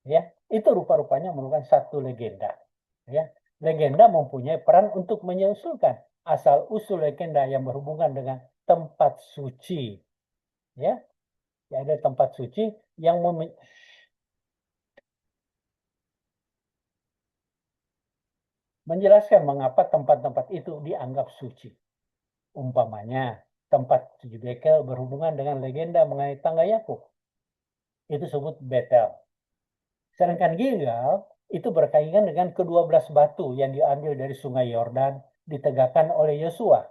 Ya, itu rupa-rupanya merupakan satu legenda. Ya, legenda mempunyai peran untuk menyusulkan asal-usul legenda yang berhubungan dengan tempat suci. Ya, ada tempat suci yang menjelaskan mengapa tempat-tempat itu dianggap suci. Umpamanya, tempat tujuh bekel berhubungan dengan legenda mengenai tangga Yakub. Itu disebut Betel. Sedangkan Gilgal itu berkaitan dengan ke-12 batu yang diambil dari sungai Yordan ditegakkan oleh Yosua.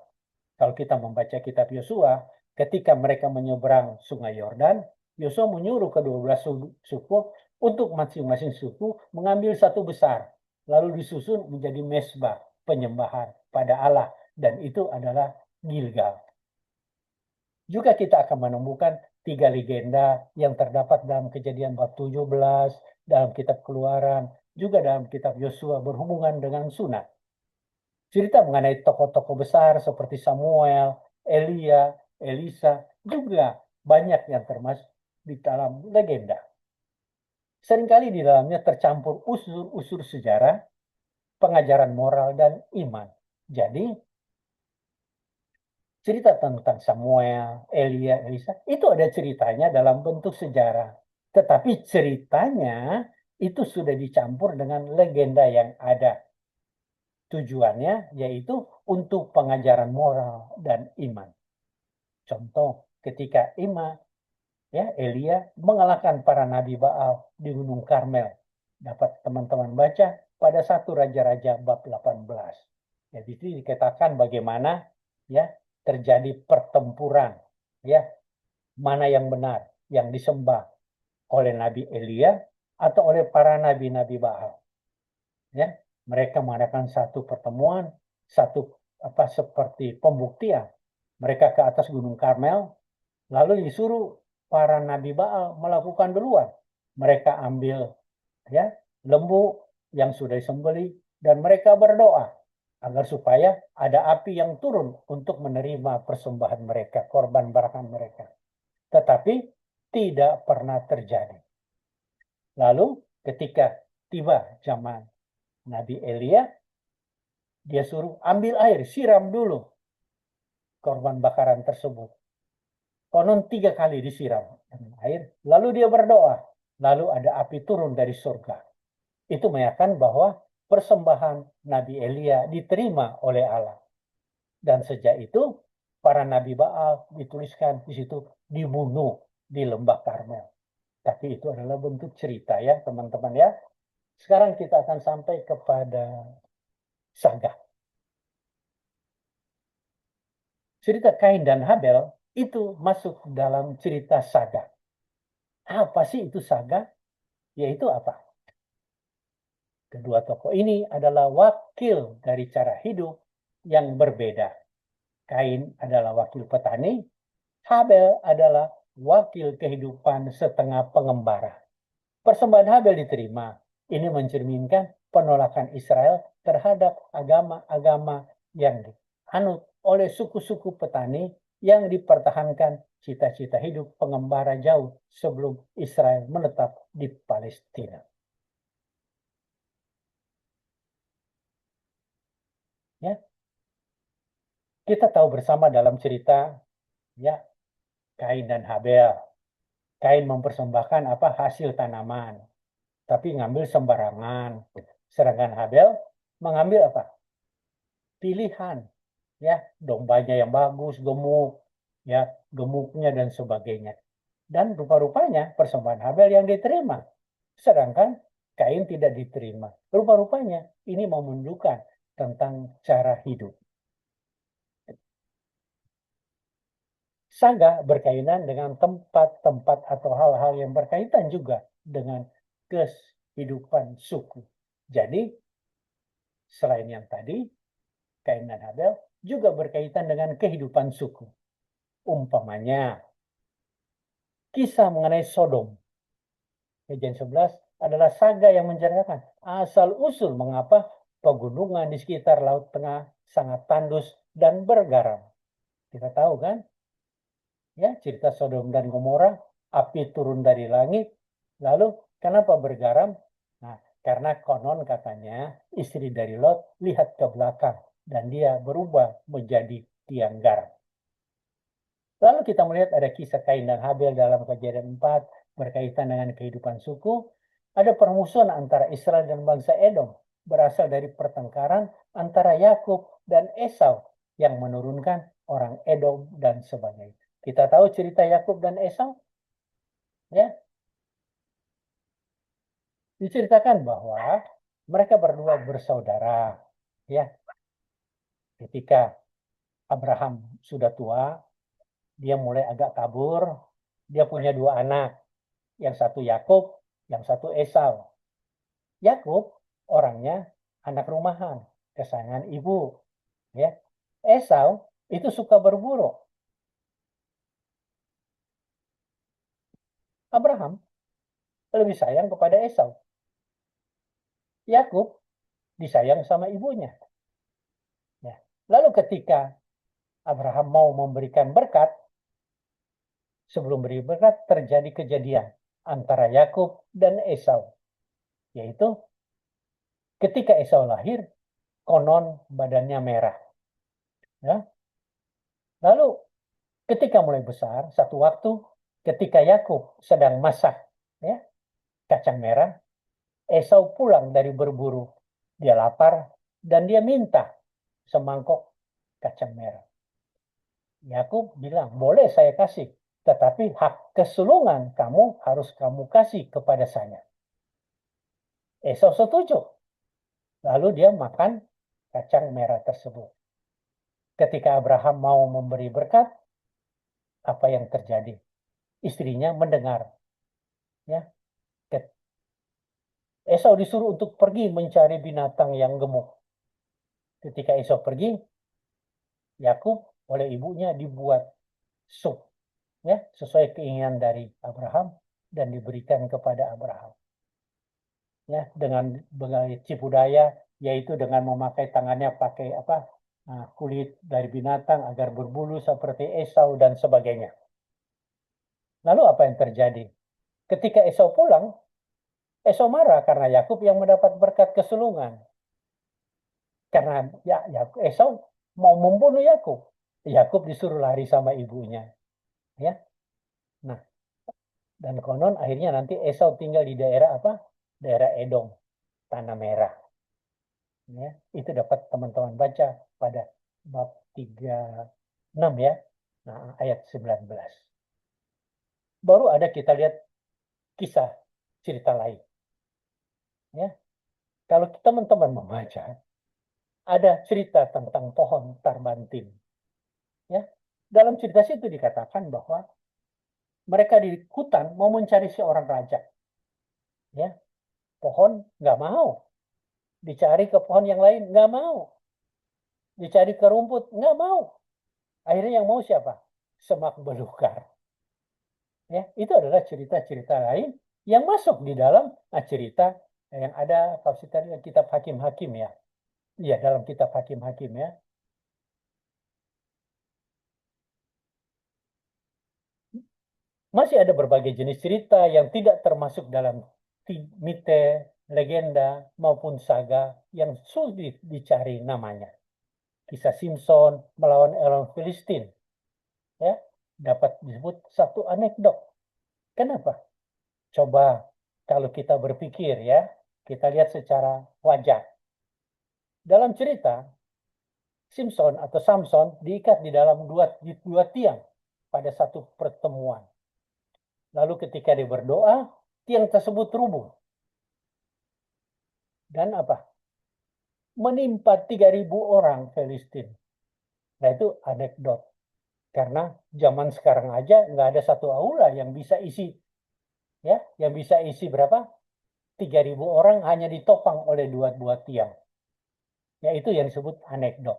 Kalau kita membaca kitab Yosua, ketika mereka menyeberang sungai Yordan, Yosua menyuruh ke-12 suku untuk masing-masing suku mengambil satu besar, lalu disusun menjadi mesbah penyembahan pada Allah, dan itu adalah Gilgal. Juga kita akan menemukan 3 legenda yang terdapat dalam Kejadian bab 17, dalam kitab Keluaran, juga dalam kitab Yosua berhubungan dengan sunat. Cerita mengenai tokoh-tokoh besar seperti Samuel, Elia, Elisa, juga banyak yang termasuk di dalam legenda. Seringkali di dalamnya tercampur unsur-unsur sejarah, pengajaran moral, dan iman. Jadi, cerita tentang Samuel, Elia, Elisa, itu ada ceritanya dalam bentuk sejarah. Tetapi ceritanya itu sudah dicampur dengan legenda yang ada. Tujuannya yaitu untuk pengajaran moral dan iman. Contoh, ketika Elia mengalahkan para nabi Baal di Gunung Karmel. Dapat teman-teman baca pada 1 Raja-Raja bab 18. Jadi itu dikatakan bagaimana ya terjadi pertempuran, ya mana yang benar, yang disembah oleh Nabi Elia atau oleh para nabi-nabi Baal. Ya, mereka mengadakan satu pertemuan, seperti pembuktian. Mereka ke atas Gunung Karmel, lalu disuruh para nabi Baal melakukan duluan. Mereka ambil ya lembu yang sudah disembelih dan mereka berdoa agar supaya ada api yang turun untuk menerima persembahan mereka, korban barakan mereka. Tetapi tidak pernah terjadi. Lalu ketika tiba zaman Nabi Elia, dia suruh ambil air, siram dulu korban bakaran tersebut. Konon 3 kali disiram dengan air, lalu dia berdoa, lalu ada api turun dari surga. Itu menyatakan bahwa persembahan Nabi Elia diterima oleh Allah. Dan sejak itu, para Nabi Baal dituliskan di situ dibunuh di lembah Karmel. Tapi itu adalah bentuk cerita ya teman-teman ya. Sekarang kita akan sampai kepada Saga. Cerita Kain dan Habel itu masuk dalam cerita Saga. Apa sih itu Saga? Yaitu apa? Kedua tokoh ini adalah wakil dari cara hidup yang berbeda. Kain adalah wakil petani, Habel adalah wakil kehidupan setengah pengembara. Persembahan Habel diterima. Ini mencerminkan penolakan Israel terhadap agama-agama yang dianut oleh suku-suku petani yang dipertahankan cita-cita hidup pengembara jauh sebelum Israel menetap di Palestina. Ya, kita tahu bersama dalam cerita ya Kain dan Habel. Kain mempersembahkan hasil tanaman, tapi ngambil sembarangan. Sedangkan Habel mengambil pilihan, ya dombanya yang bagus, gemuk, ya gemuknya dan sebagainya. Dan rupa-rupanya persembahan Habel yang diterima, sedangkan Kain tidak diterima. Rupa-rupanya ini menunjukkan tentang cara hidup. Saga berkaitan dengan tempat-tempat atau hal-hal yang berkaitan juga dengan kehidupan suku. Jadi, selain yang tadi, Kain dan Habel juga berkaitan dengan kehidupan suku. Umpamanya, kisah mengenai Sodom. Kejadian 11 adalah saga yang menceritakan asal-usul mengapa pegunungan di sekitar Laut Tengah sangat tandus dan bergaram. Kita tahu kan, ya, cerita Sodom dan Gomora, api turun dari langit, lalu kenapa bergaram? Nah, karena konon katanya istri dari Lot lihat ke belakang dan dia berubah menjadi tiang garam. Lalu kita melihat ada kisah Kain dan Habel dalam Kejadian 4 berkaitan dengan kehidupan suku. Ada permusuhan antara Israel dan bangsa Edom berasal dari pertengkaran antara Yakub dan Esau yang menurunkan orang Edom dan sebagainya. Kita tahu cerita Yakub dan Esau, ya. Diceritakan bahwa mereka berdua bersaudara, ya. Ketika Abraham sudah tua, dia mulai agak kabur, dia punya dua anak, yang satu Yakub, yang satu Esau. Yakub orangnya anak rumahan, kesayangan ibu, ya. Esau itu suka berburu. Abraham lebih sayang kepada Esau. Yakub disayang sama ibunya. Ya. Lalu ketika Abraham mau memberikan berkat, sebelum beri berkat terjadi kejadian antara Yakub dan Esau, yaitu ketika Esau lahir, konon badannya merah. Ya. Lalu ketika mulai besar, satu waktu ketika Yakub sedang masak, ya, kacang merah, Esau pulang dari berburu. Dia lapar dan dia minta semangkok kacang merah. Yakub bilang, boleh saya kasih, tetapi hak kesulungan harus kamu kasih kepada saya. Esau setuju. Lalu dia makan kacang merah tersebut. Ketika Abraham mau memberi berkat, apa yang terjadi? Istrinya mendengar. Ya, Esau disuruh untuk pergi mencari binatang yang gemuk. Ketika Esau pergi, Yakub oleh ibunya dibuat sup, ya, sesuai keinginan dari Abraham dan diberikan kepada Abraham. Ya, dengan cipu daya, yaitu dengan memakai tangannya pakai apa? Kulit dari binatang agar berbulu seperti Esau dan sebagainya. Lalu apa yang terjadi? Ketika Esau pulang, Esau marah karena Yakub yang mendapat berkat kesulungan. Karena Esau mau membunuh Yakub. Yakub disuruh lari sama ibunya. Ya. Nah, dan konon akhirnya nanti Esau tinggal di daerah apa? Daerah Edom, Tanah Merah. Ya, itu dapat teman-teman baca pada bab 36 ya. Nah, ayat 19. Baru ada kita lihat kisah cerita lain. Ya. Kalau teman-teman membaca, ada cerita tentang pohon tarbantin. Ya. Dalam cerita itu dikatakan bahwa mereka di hutan mau mencari seorang raja. Ya. Pohon nggak mau. Dicari ke pohon yang lain, nggak mau. Dicari ke rumput, nggak mau. Akhirnya yang mau siapa? Semak belukar. Ya, itu adalah cerita-cerita lain yang masuk di dalam cerita yang ada kalau kita lihat kitab Hakim-Hakim ya. Iya, dalam kitab Hakim-Hakim ya. Masih ada berbagai jenis cerita yang tidak termasuk dalam mite, legenda, maupun saga yang sulit dicari namanya. Kisah Simpson melawan orang Filistin, ya, dapat disebut satu anekdot. Kenapa? Coba kalau kita berpikir ya, kita lihat secara wajar. Dalam cerita, Simpson atau Samson diikat di dalam dua tiang pada satu pertemuan. Lalu ketika dia berdoa, tiang tersebut rubuh. Dan apa? menimpa 3.000 orang Filistin. Nah itu anekdot. Karena zaman sekarang aja nggak ada satu aula yang bisa isi, ya, yang bisa isi berapa? 3.000 orang hanya ditopang oleh dua tiang. Ya itu yang disebut anekdot.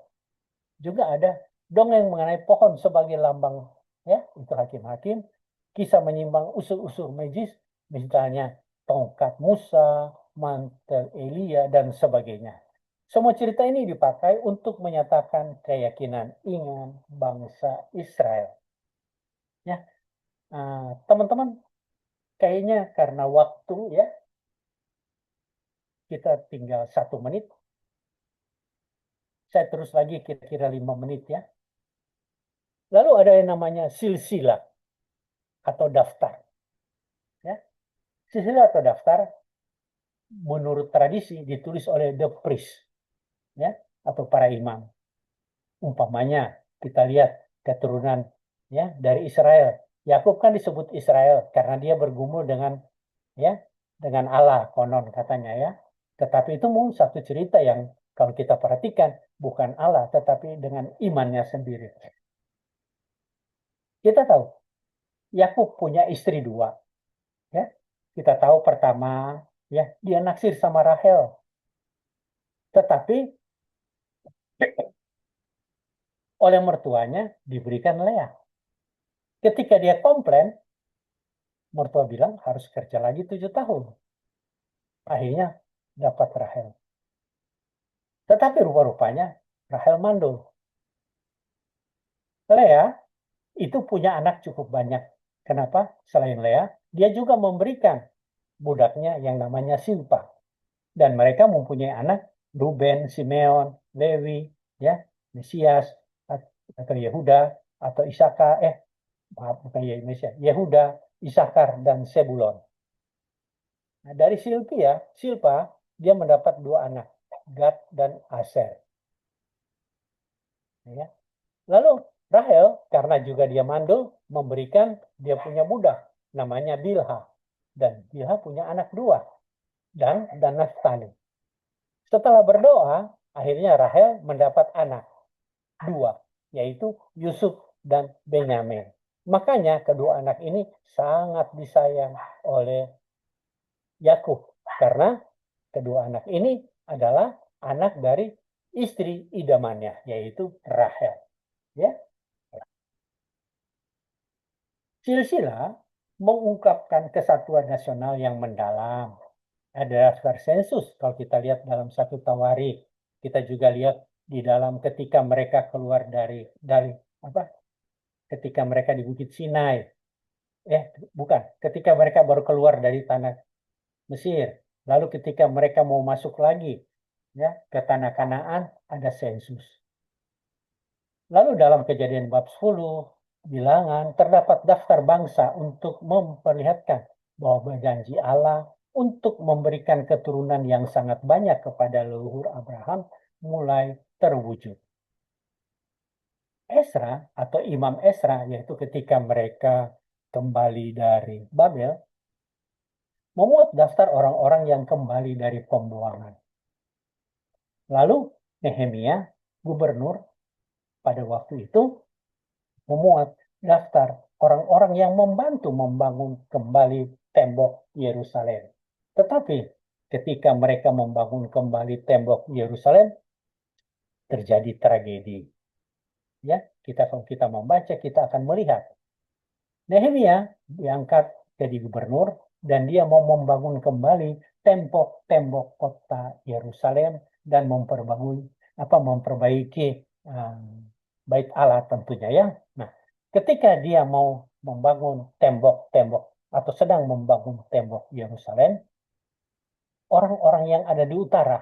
Juga ada dongeng mengenai pohon sebagai lambang, ya itu hakim-hakim. Kisah menyimpang unsur-unsur magis, misalnya tongkat Musa, mantel Elia, dan sebagainya. Semua cerita ini dipakai untuk menyatakan keyakinan iman bangsa Israel. Ya, teman-teman, kayaknya karena waktu ya, kita tinggal 1 menit. Saya terus lagi kira-kira 5 menit ya. Lalu ada yang namanya silsilah atau daftar. Ya. Silsilah atau daftar menurut tradisi ditulis oleh the priest, ya, atau para imam. Umpamanya kita lihat keturunan ya dari Israel. Yakub kan disebut Israel karena dia bergumul dengan ya dengan Allah konon katanya ya. Tetapi itu mungkin satu cerita yang kalau kita perhatikan bukan Allah tetapi dengan imannya sendiri. Kita tahu Yakub punya istri 2 ya. Kita tahu pertama ya dia naksir sama Rahel. Tetapi oleh mertuanya diberikan Lea. Ketika dia komplain, mertua bilang harus kerja lagi 7 tahun. Akhirnya dapat Rahel. Tetapi rupa-rupanya Rahel mandul. Lea itu punya anak cukup banyak. Kenapa? Selain Lea, dia juga memberikan budaknya yang namanya Silpa. Dan mereka mempunyai anak Ruben, Simeon, Lewi, ya, Mesias, atau Yehuda, atau Isaka, maaf bukan Yehuda, Isakar, dan Sebulon. Nah, dari Silpa, dia mendapat 2 anak, Gad dan Aser. Ya. Lalu Rahel, karena juga dia mandul, memberikan dia punya budak, namanya Bilha. Dan Bilha punya anak 2, Dan Naftali. Setelah berdoa, akhirnya Rahel mendapat anak 2, yaitu Yusuf dan Benyamin. Makanya kedua anak ini sangat disayang oleh Yakub karena kedua anak ini adalah anak dari istri idamannya, yaitu Rahel. Ya, silsilah mengungkapkan kesatuan nasional yang mendalam. Ada daftar sensus kalau kita lihat dalam satu Tawarikh. Kita juga lihat di dalam ketika mereka keluar dari apa? Ketika mereka di Bukit Sinai. Bukan, ketika mereka baru keluar dari tanah Mesir. Lalu ketika mereka mau masuk lagi ya ke tanah Kanaan ada sensus. Lalu dalam Kejadian bab 10 bilangan terdapat daftar bangsa untuk memperlihatkan bahwa berjanji Allah untuk memberikan keturunan yang sangat banyak kepada leluhur Abraham mulai terwujud. Esra atau Imam Esra yaitu ketika mereka kembali dari Babel memuat daftar orang-orang yang kembali dari pembuangan. Lalu Nehemia, gubernur pada waktu itu memuat daftar orang-orang yang membantu membangun kembali tembok Yerusalem. Tetapi ketika mereka membangun kembali tembok Yerusalem, terjadi tragedi. Ya, kalau kita membaca, kita akan melihat Nehemia diangkat jadi gubernur dan dia mau membangun kembali tembok-tembok kota Yerusalem dan memperbaiki bait Allah tentunya ya. Nah, ketika dia mau membangun tembok-tembok atau sedang membangun tembok Yerusalem, orang-orang yang ada di utara,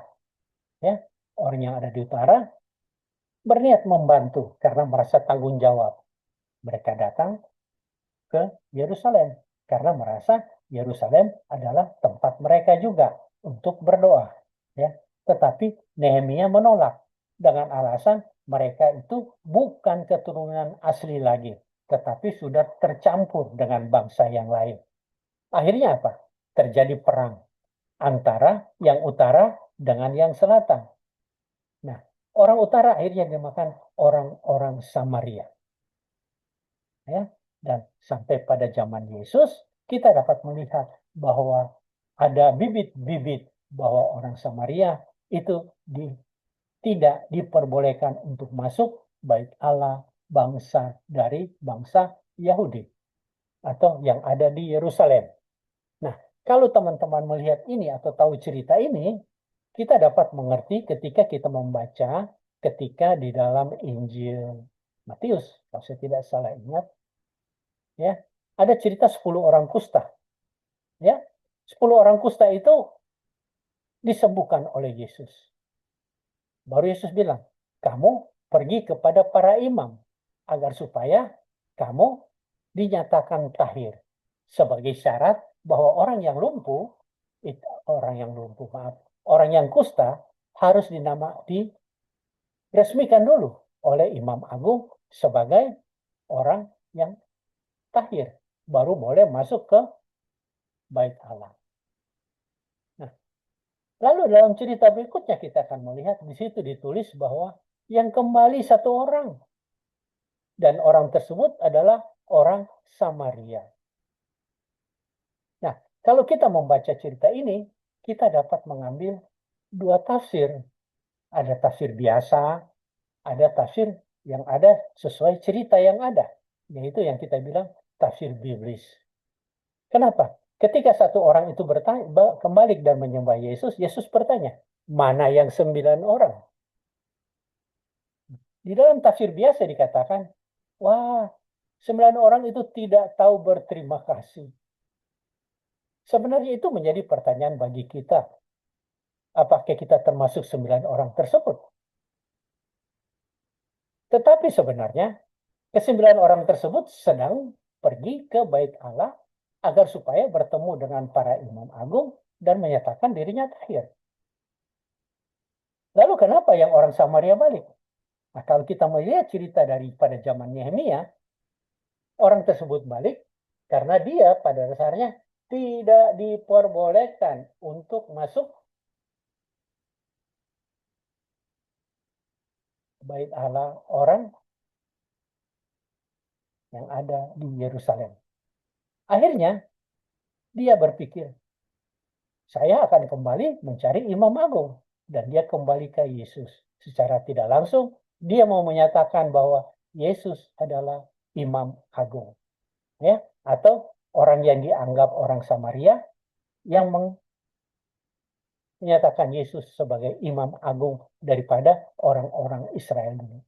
ya, orang yang ada di utara berniat membantu karena merasa tanggung jawab. Mereka datang ke Yerusalem karena merasa Yerusalem adalah tempat mereka juga untuk berdoa, ya. Tetapi Nehemia menolak dengan alasan mereka itu bukan keturunan asli lagi, tetapi sudah tercampur dengan bangsa yang lain. Akhirnya apa? Terjadi perang antara yang utara dengan yang selatan. orang utara akhirnya dimakan orang-orang Samaria. Ya, dan sampai pada zaman Yesus kita dapat melihat bahwa ada bibit-bibit bahwa orang Samaria itu tidak diperbolehkan untuk masuk baik Allah bangsa dari bangsa Yahudi atau yang ada di Yerusalem. Nah, kalau teman-teman melihat ini atau tahu cerita ini, kita dapat mengerti ketika kita membaca ketika di dalam Injil Matius, kalau saya tidak salah ingat, ya, ada cerita 10 orang kusta, ya. 10 orang kusta itu disembuhkan oleh Yesus. Baru Yesus bilang, kamu pergi kepada para imam agar supaya kamu dinyatakan tahir sebagai syarat bahwa orang yang lumpuh, orang yang kusta harus diresmikan dulu oleh Imam Agung sebagai orang yang tahir, baru boleh masuk ke bait Allah. Nah, lalu dalam cerita berikutnya kita akan melihat di situ ditulis bahwa yang kembali satu orang, dan orang tersebut adalah orang Samaria. Nah, kalau kita membaca cerita ini, kita dapat mengambil dua tafsir. Ada tafsir biasa, ada tafsir yang ada sesuai cerita yang ada, yaitu yang kita bilang tafsir biblis. Kenapa? Ketika satu orang itu kembali dan menyembah Yesus, Yesus bertanya, mana yang 9 orang? Di dalam tafsir biasa dikatakan, wah, 9 orang itu tidak tahu berterima kasih. Sebenarnya itu menjadi pertanyaan bagi kita. Apakah kita termasuk 9 orang tersebut? Tetapi sebenarnya, ke-9 orang tersebut sedang pergi ke bait Allah agar supaya bertemu dengan para imam agung dan menyatakan dirinya tahir. Lalu kenapa yang orang Samaria balik? Nah, kalau kita melihat cerita daripada zaman Nehemia, orang tersebut balik karena dia pada dasarnya tidak diperbolehkan untuk masuk bait Allah orang yang ada di Yerusalem. Akhirnya dia berpikir, saya akan kembali mencari imam agung. Dan dia kembali ke Yesus. Secara tidak langsung, dia mau menyatakan bahwa Yesus adalah imam agung. Ya, atau orang yang dianggap orang Samaria yang menyatakan Yesus sebagai imam agung daripada orang-orang Israel dulu.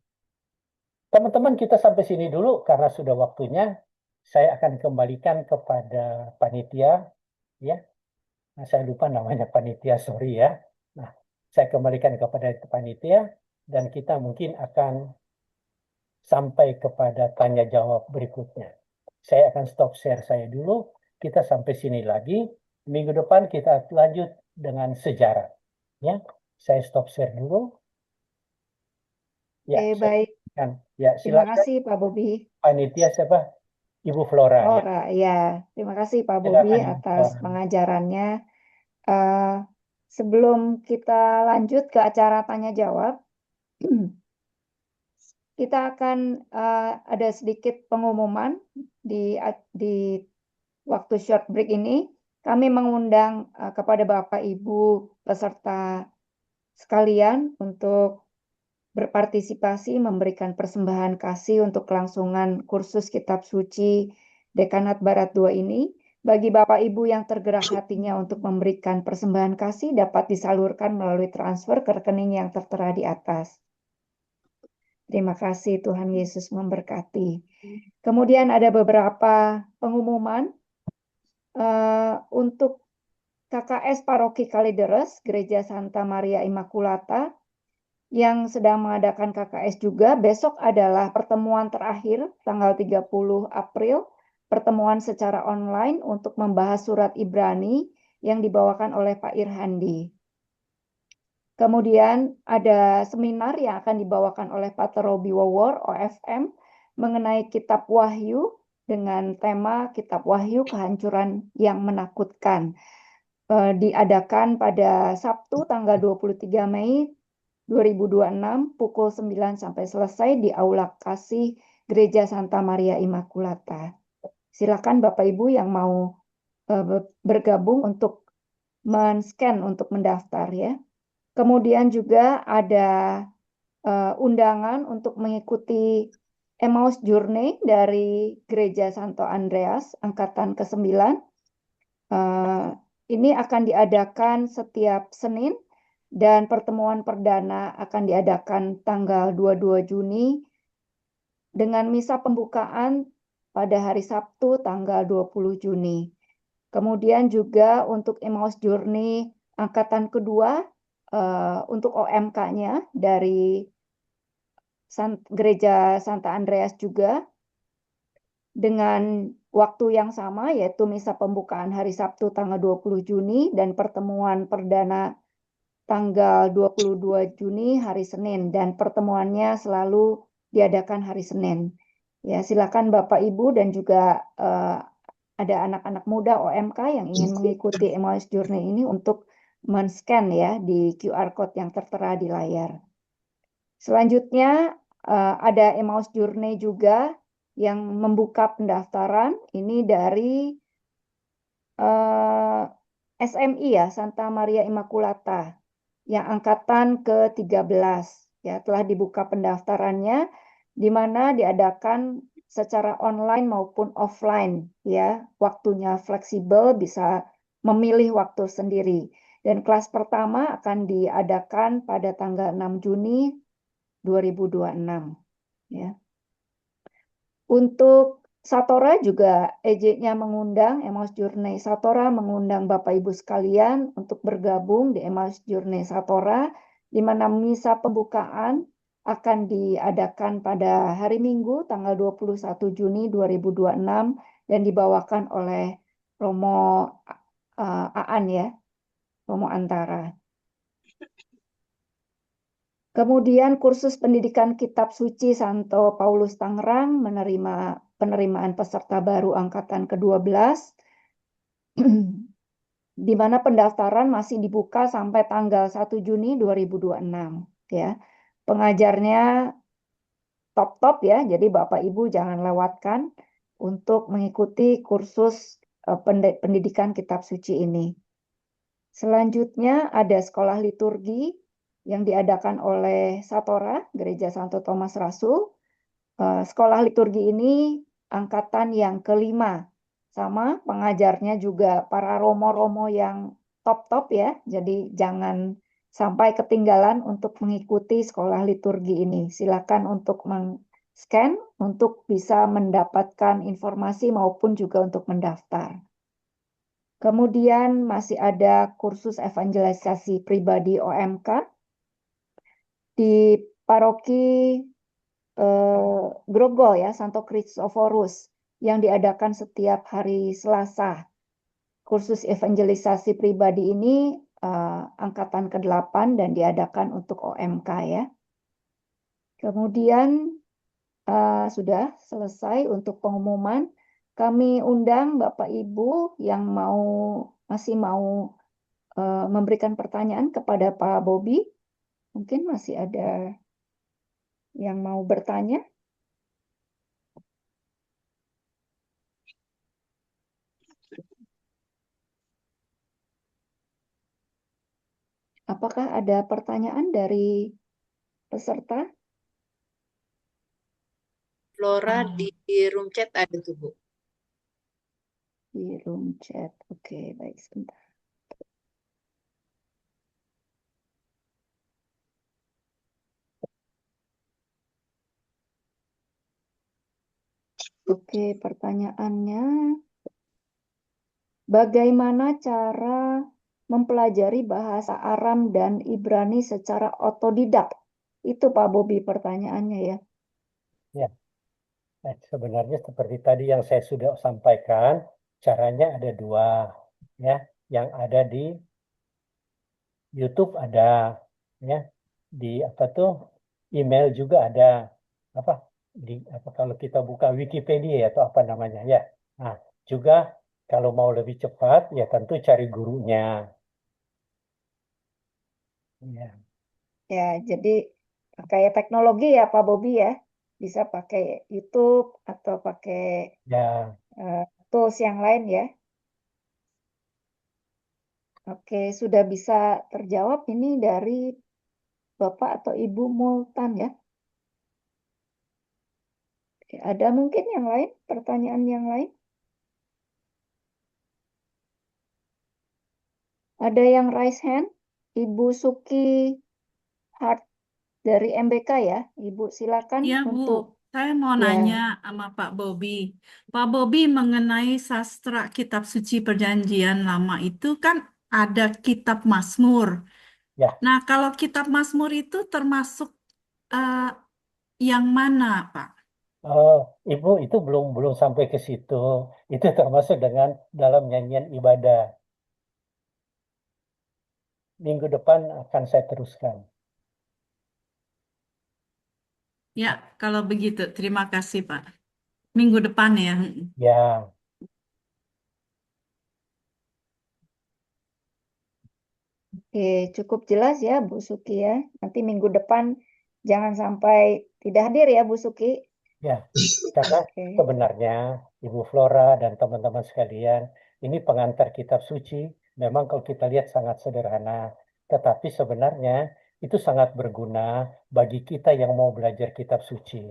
Teman-teman, kita sampai sini dulu karena sudah waktunya. Saya akan kembalikan kepada panitia, ya. Nah, saya lupa namanya panitia, sorry ya. Nah, saya kembalikan kepada panitia dan kita mungkin akan sampai kepada tanya jawab berikutnya. Saya akan stop share saya dulu. Kita sampai sini lagi. Minggu depan kita lanjut dengan sejarah. Ya, saya stop share dulu. Ya,
Baik.
ya,
Terima
silakan.
kasih Pak Bobi.
Panitia siapa? Ibu Flora. Ya,
Flora, ya. Terima kasih Pak Bobi
silakan Ibu
atas
Flora.
pengajarannya. Eh, sebelum kita lanjut ke acara tanya jawab, kita akan ada sedikit pengumuman di waktu short break ini. Kami mengundang kepada Bapak Ibu peserta sekalian untuk berpartisipasi memberikan persembahan kasih untuk kelangsungan kursus Kitab Suci Dekanat Barat 2 ini. Bagi Bapak Ibu yang tergerak hatinya untuk memberikan persembahan kasih dapat disalurkan melalui transfer ke rekening yang tertera di atas. Terima kasih, Tuhan Yesus memberkati. Kemudian ada beberapa pengumuman untuk KKS Paroki Kalideres, Gereja Santa Maria Immaculata, yang sedang mengadakan KKS juga. Besok adalah pertemuan terakhir tanggal 30 April, pertemuan secara online untuk membahas surat Ibrani yang dibawakan oleh Pak Irhandi. Kemudian ada seminar yang akan dibawakan oleh Pater Robi Wawor, OFM, mengenai Kitab Wahyu dengan tema Kitab Wahyu Kehancuran yang Menakutkan. Diadakan pada Sabtu tanggal 23 Mei 2026 pukul 9 sampai selesai di Aula Kasih Gereja Santa Maria Immaculata. Silakan Bapak Ibu yang mau bergabung untuk men-scan untuk mendaftar ya. Kemudian juga ada undangan untuk mengikuti Emmaus Journey dari Gereja Santo Andreas Angkatan ke-9. Ini akan diadakan setiap Senin dan pertemuan perdana akan diadakan tanggal 22 Juni dengan misa pembukaan pada hari Sabtu tanggal 20 Juni. Kemudian juga untuk Emmaus Journey angkatan kedua untuk OMK-nya dari Gereja Santa Andreas juga dengan waktu yang sama yaitu misa pembukaan hari Sabtu tanggal 20 Juni dan pertemuan perdana tanggal 22 Juni hari Senin dan pertemuannya selalu diadakan hari Senin. Ya, silakan Bapak Ibu dan juga ada anak-anak muda OMK yang ingin mengikuti Emmaus Journey ini untuk men-scan ya di QR code yang tertera di layar. Selanjutnya ada Emmaus Journey juga yang membuka pendaftaran ini dari SMI ya, Santa Maria Immaculata yang angkatan ke-13 ya telah dibuka pendaftarannya di mana diadakan secara online maupun offline ya, waktunya fleksibel bisa memilih waktu sendiri. Dan kelas pertama akan diadakan pada tanggal 6 Juni 2026 ya. Untuk Satora juga EJ-nya mengundang, Emmaus Journey Satora mengundang Bapak Ibu sekalian untuk bergabung di Emmaus Journey Satora, di mana misa pembukaan akan diadakan pada hari Minggu tanggal 21 Juni 2026 dan dibawakan oleh Romo Aan ya, Romo Antara. Kemudian kursus pendidikan Kitab Suci Santo Paulus Tangerang menerima penerimaan peserta baru angkatan ke-12 di mana pendaftaran masih dibuka sampai tanggal 1 Juni 2026 ya. Pengajarnya top-top ya, jadi Bapak Ibu jangan lewatkan untuk mengikuti kursus pendidikan Kitab Suci ini. Selanjutnya ada sekolah liturgi yang diadakan oleh Satora, Gereja Santo Thomas Rasul. Sekolah liturgi ini angkatan yang kelima. Sama pengajarnya juga para romo-romo yang top-top ya. Jadi jangan sampai ketinggalan untuk mengikuti sekolah liturgi ini. Silakan untuk scan untuk bisa mendapatkan informasi maupun juga untuk mendaftar. Kemudian masih ada kursus evangelisasi pribadi OMK di paroki Grogol ya, Santo Kristoforus yang diadakan setiap hari Selasa. Kursus evangelisasi pribadi ini angkatan ke-8 dan diadakan untuk OMK ya. Kemudian sudah selesai untuk pengumuman. Kami undang Bapak Ibu yang masih mau memberikan pertanyaan kepada Pak Bobi. Mungkin masih ada yang mau bertanya. Apakah ada pertanyaan dari peserta?
Flora di room chat ada tuh, Bu.
Di room chat. Oke, baik sebentar. Oke, pertanyaannya, bagaimana cara mempelajari bahasa Aram dan Ibrani secara otodidak? Itu Pak Bobi pertanyaannya ya.
Ya, sebenarnya seperti tadi yang saya sudah sampaikan, caranya ada dua, ya. Yang ada di YouTube ada, ya. Di apa tuh email juga ada, apa kalau kita buka Wikipedia atau apa namanya ya. Nah, juga kalau mau lebih cepat ya tentu cari gurunya. Ya.
Ya, jadi kayak teknologi ya Pak Bobi ya, bisa pakai YouTube atau pakai
Ya,
tools yang lain ya. Oke, sudah bisa terjawab ini dari Bapak atau Ibu Multan ya. Oke, ada mungkin yang lain, pertanyaan yang lain? Ada yang raise hand? Ibu Suki Hart dari MBK ya. Ibu silakan
Ya, Bu.
untuk
Saya mau
ya.
nanya sama Pak Bobi. Pak Bobi mengenai sastra kitab suci Perjanjian Lama itu kan ada kitab Mazmur.
ya.
Nah, kalau kitab Mazmur itu termasuk eh, yang mana, Pak?
Oh, Ibu itu belum belum sampai ke situ. Itu termasuk dengan dalam nyanyian ibadah. Minggu depan akan saya teruskan.
Ya, kalau begitu, terima kasih, Pak. Minggu depan ya.
Ya,
Oke, cukup jelas ya Bu Suki ya. Nanti minggu depan jangan sampai tidak hadir ya Bu Suki.
ya. Karena
Oke.
sebenarnya Ibu Flora dan teman-teman sekalian, ini pengantar kitab suci. Memang kalau kita lihat sangat sederhana, tetapi sebenarnya itu sangat berguna bagi kita yang mau belajar kitab suci.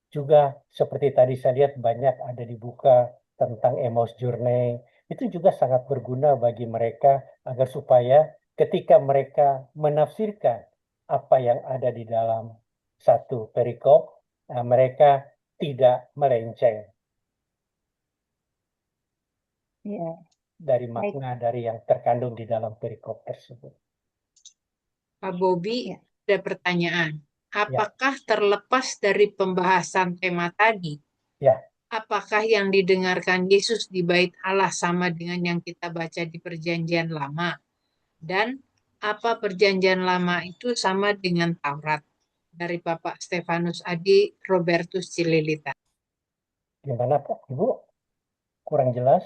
Juga seperti tadi saya lihat banyak ada dibuka tentang Emmaus Journey. Itu juga sangat berguna bagi mereka agar supaya ketika mereka menafsirkan apa yang ada di dalam satu perikop, mereka tidak melenceng
Ya,
dari
baik.
makna dari yang terkandung di dalam perikop tersebut.
Pak Bobi,
Ya.
ada pertanyaan.
Ya,
Apakah terlepas dari pembahasan tema tadi,
ya.
apakah yang didengarkan Yesus di Bait Allah sama dengan yang kita baca di Perjanjian Lama? Dan apa Perjanjian Lama itu sama dengan Taurat? Dari Bapak Stefanus Adi Robertus Cililita.
Gimana Pak? Ibu? Kurang jelas?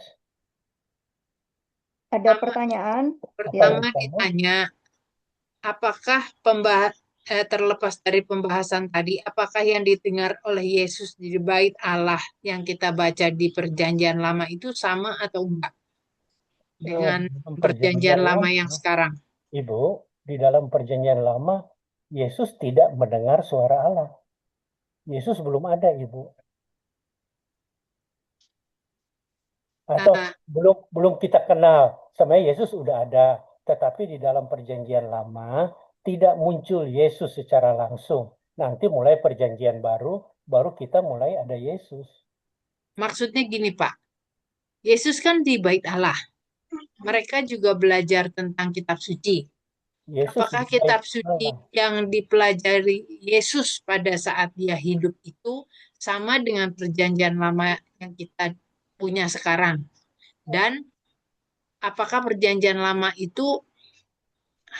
Ada pertanyaan? Ya.
Pertanyaan
Pertama
kamu?
ditanya, apakah terlepas dari pembahasan tadi, apakah yang didengar oleh Yesus di Bait Allah yang kita baca di Perjanjian Lama itu sama atau enggak dengan
Dalam
Perjanjian
perjanjian
Lama yang
lama,
sekarang?
Ibu, di dalam perjanjian lama, Yesus tidak mendengar suara Allah. Yesus belum ada, Ibu. Atau
Eh,
belum belum kita kenal. Sebenarnya Yesus udah ada, tetapi di dalam perjanjian lama tidak muncul Yesus secara langsung. Nanti mulai perjanjian baru, baru kita mulai ada Yesus.
Maksudnya gini, Pak. Yesus kan di Bait Allah. Mereka juga belajar tentang kitab suci.
Yesus
Apakah
di bait
kitab suci
Allah.
yang dipelajari Yesus pada saat dia hidup itu sama dengan perjanjian lama yang kita punya sekarang? Dan apakah perjanjian lama itu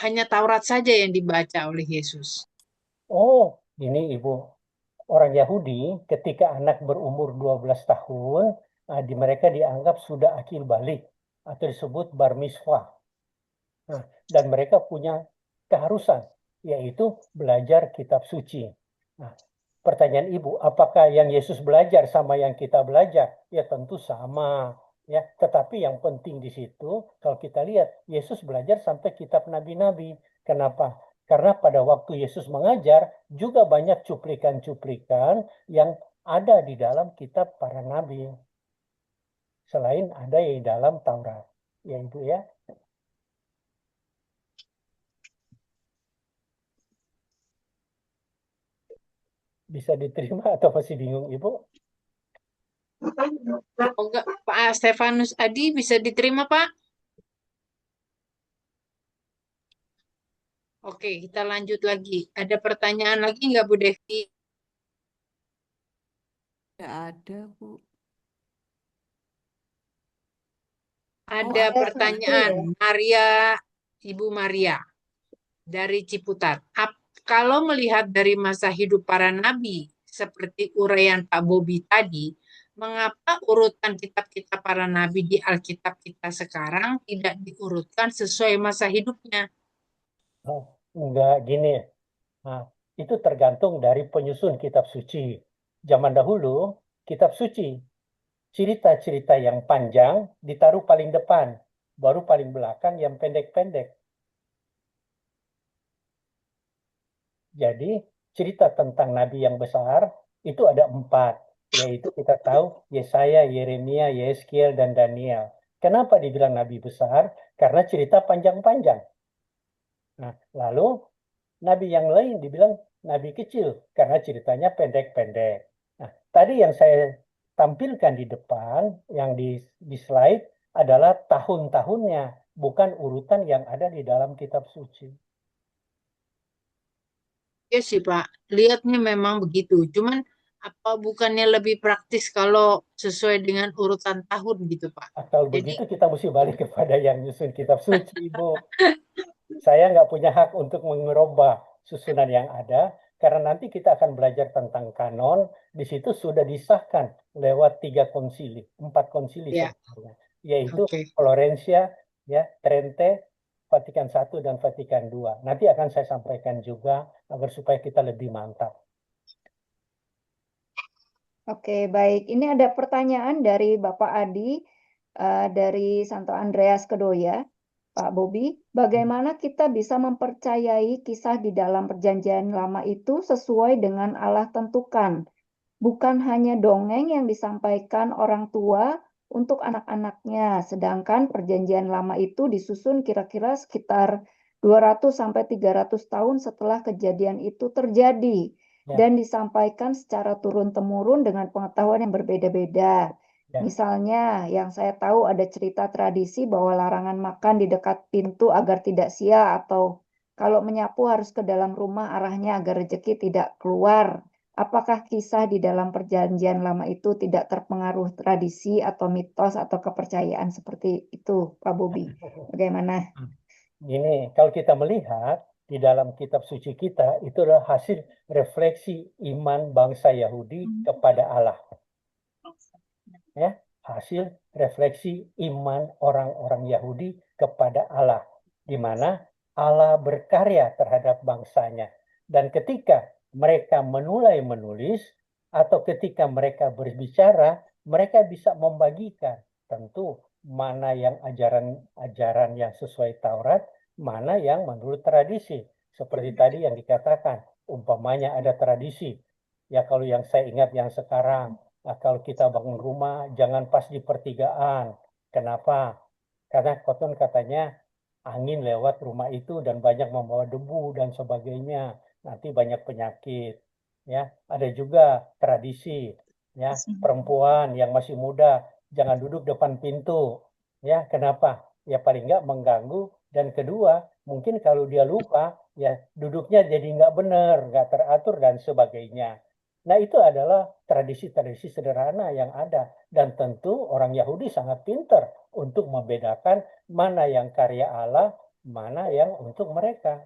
hanya Taurat saja yang dibaca oleh Yesus?
Oh, ini Ibu. Orang Yahudi ketika anak berumur 12 tahun, di mereka dianggap sudah akil balik atau disebut bar mitzvah. Nah, dan mereka punya keharusan, yaitu belajar kitab suci. Nah, pertanyaan Ibu, apakah yang Yesus belajar sama yang kita belajar? Ya tentu sama. Ya, tetapi yang penting di situ, kalau kita lihat, Yesus belajar sampai kitab nabi-nabi. Kenapa? Karena pada waktu Yesus mengajar, juga banyak cuplikan-cuplikan yang ada di dalam kitab para nabi. Selain ada yang di dalam Taurat. Ya, Ibu ya. Bisa diterima atau masih bingung, Ibu?
Oh, enggak, Pak Stefanus Adi bisa diterima, Pak? Oke, kita lanjut lagi. Ada pertanyaan lagi nggak, Bu Devi?
Tidak ada, Bu. Oh,
Ada
Ada satu
pertanyaan,
ya.
Ibu Maria dari Ciputat. Kalau melihat dari masa hidup para nabi, seperti uraian Pak Bobi tadi, mengapa urutan kitab-kitab para nabi di Alkitab kita sekarang tidak diurutkan sesuai masa hidupnya?
Oh, enggak gini. Nah, itu tergantung dari penyusun kitab suci. Zaman dahulu, kitab suci, cerita-cerita yang panjang ditaruh paling depan, baru paling belakang yang pendek-pendek. Jadi, cerita tentang nabi yang besar itu ada 4, yaitu kita tahu Yesaya, Yeremia, Yeskiel, dan Daniel. Kenapa dibilang nabi besar? Karena cerita panjang-panjang. Nah, lalu nabi yang lain dibilang nabi kecil karena ceritanya pendek-pendek. Nah, tadi yang saya tampilkan di depan, yang di slide adalah tahun-tahunnya, bukan urutan yang ada di dalam kitab suci.
Ya sih Pak, lihatnya memang begitu. Cuman apa bukannya lebih praktis kalau sesuai dengan urutan tahun gitu Pak?
Kalau
Jadi
begitu kita mesti balik kepada yang nyusun kitab suci, Ibu. Saya nggak punya hak untuk mengubah susunan yang ada, karena nanti kita akan belajar tentang kanon. Di situ sudah disahkan lewat 3 konsili, 4 konsili
ya,
sebenarnya, yaitu
oke.
Florencia, ya, Trente, Vatikan I dan Vatikan II. Nanti akan saya sampaikan juga agar supaya kita lebih mantap.
Oke, baik. Ini ada pertanyaan dari Bapak Adi dari Santo Andreas Kedoya. Pak Bobi, bagaimana kita bisa mempercayai kisah di dalam Perjanjian Lama itu sesuai dengan Allah tentukan, bukan hanya dongeng yang disampaikan orang tua untuk anak-anaknya, sedangkan Perjanjian Lama itu disusun kira-kira sekitar 200 sampai 300 tahun setelah kejadian itu terjadi
Ya,
dan disampaikan secara turun-temurun dengan pengetahuan yang berbeda-beda.
ya.
Misalnya, yang saya tahu ada cerita tradisi bahwa larangan makan di dekat pintu agar tidak sia, atau kalau menyapu harus ke dalam rumah arahnya agar rezeki tidak keluar. Apakah kisah di dalam Perjanjian Lama itu tidak terpengaruh tradisi atau mitos atau kepercayaan seperti itu, Pak Bobi? Bagaimana?
Ini kalau kita melihat di dalam kitab suci kita, itu adalah hasil refleksi iman bangsa Yahudi kepada Allah. Ya, hasil refleksi iman orang-orang Yahudi kepada Allah, di mana Allah berkarya terhadap bangsanya. Dan ketika mereka mulai menulis atau ketika mereka berbicara, mereka bisa membagikan tentu mana yang ajaran-ajaran yang sesuai Taurat, mana yang menurut tradisi. Seperti tadi yang dikatakan, umpamanya ada tradisi. Ya kalau yang saya ingat yang sekarang, nah, kalau kita bangun rumah, jangan pas di pertigaan. Kenapa? Karena konon katanya angin lewat rumah itu dan banyak membawa debu dan sebagainya. Nanti banyak penyakit. Ya, ada juga tradisi. Ya, perempuan yang masih muda jangan duduk depan pintu. Ya, kenapa? Ya paling nggak mengganggu. Dan kedua, mungkin kalau dia lupa, ya duduknya jadi nggak benar, nggak teratur dan sebagainya. Nah, itu adalah tradisi-tradisi sederhana yang ada. Dan tentu orang Yahudi sangat pintar untuk membedakan mana yang karya Allah, mana yang untuk mereka.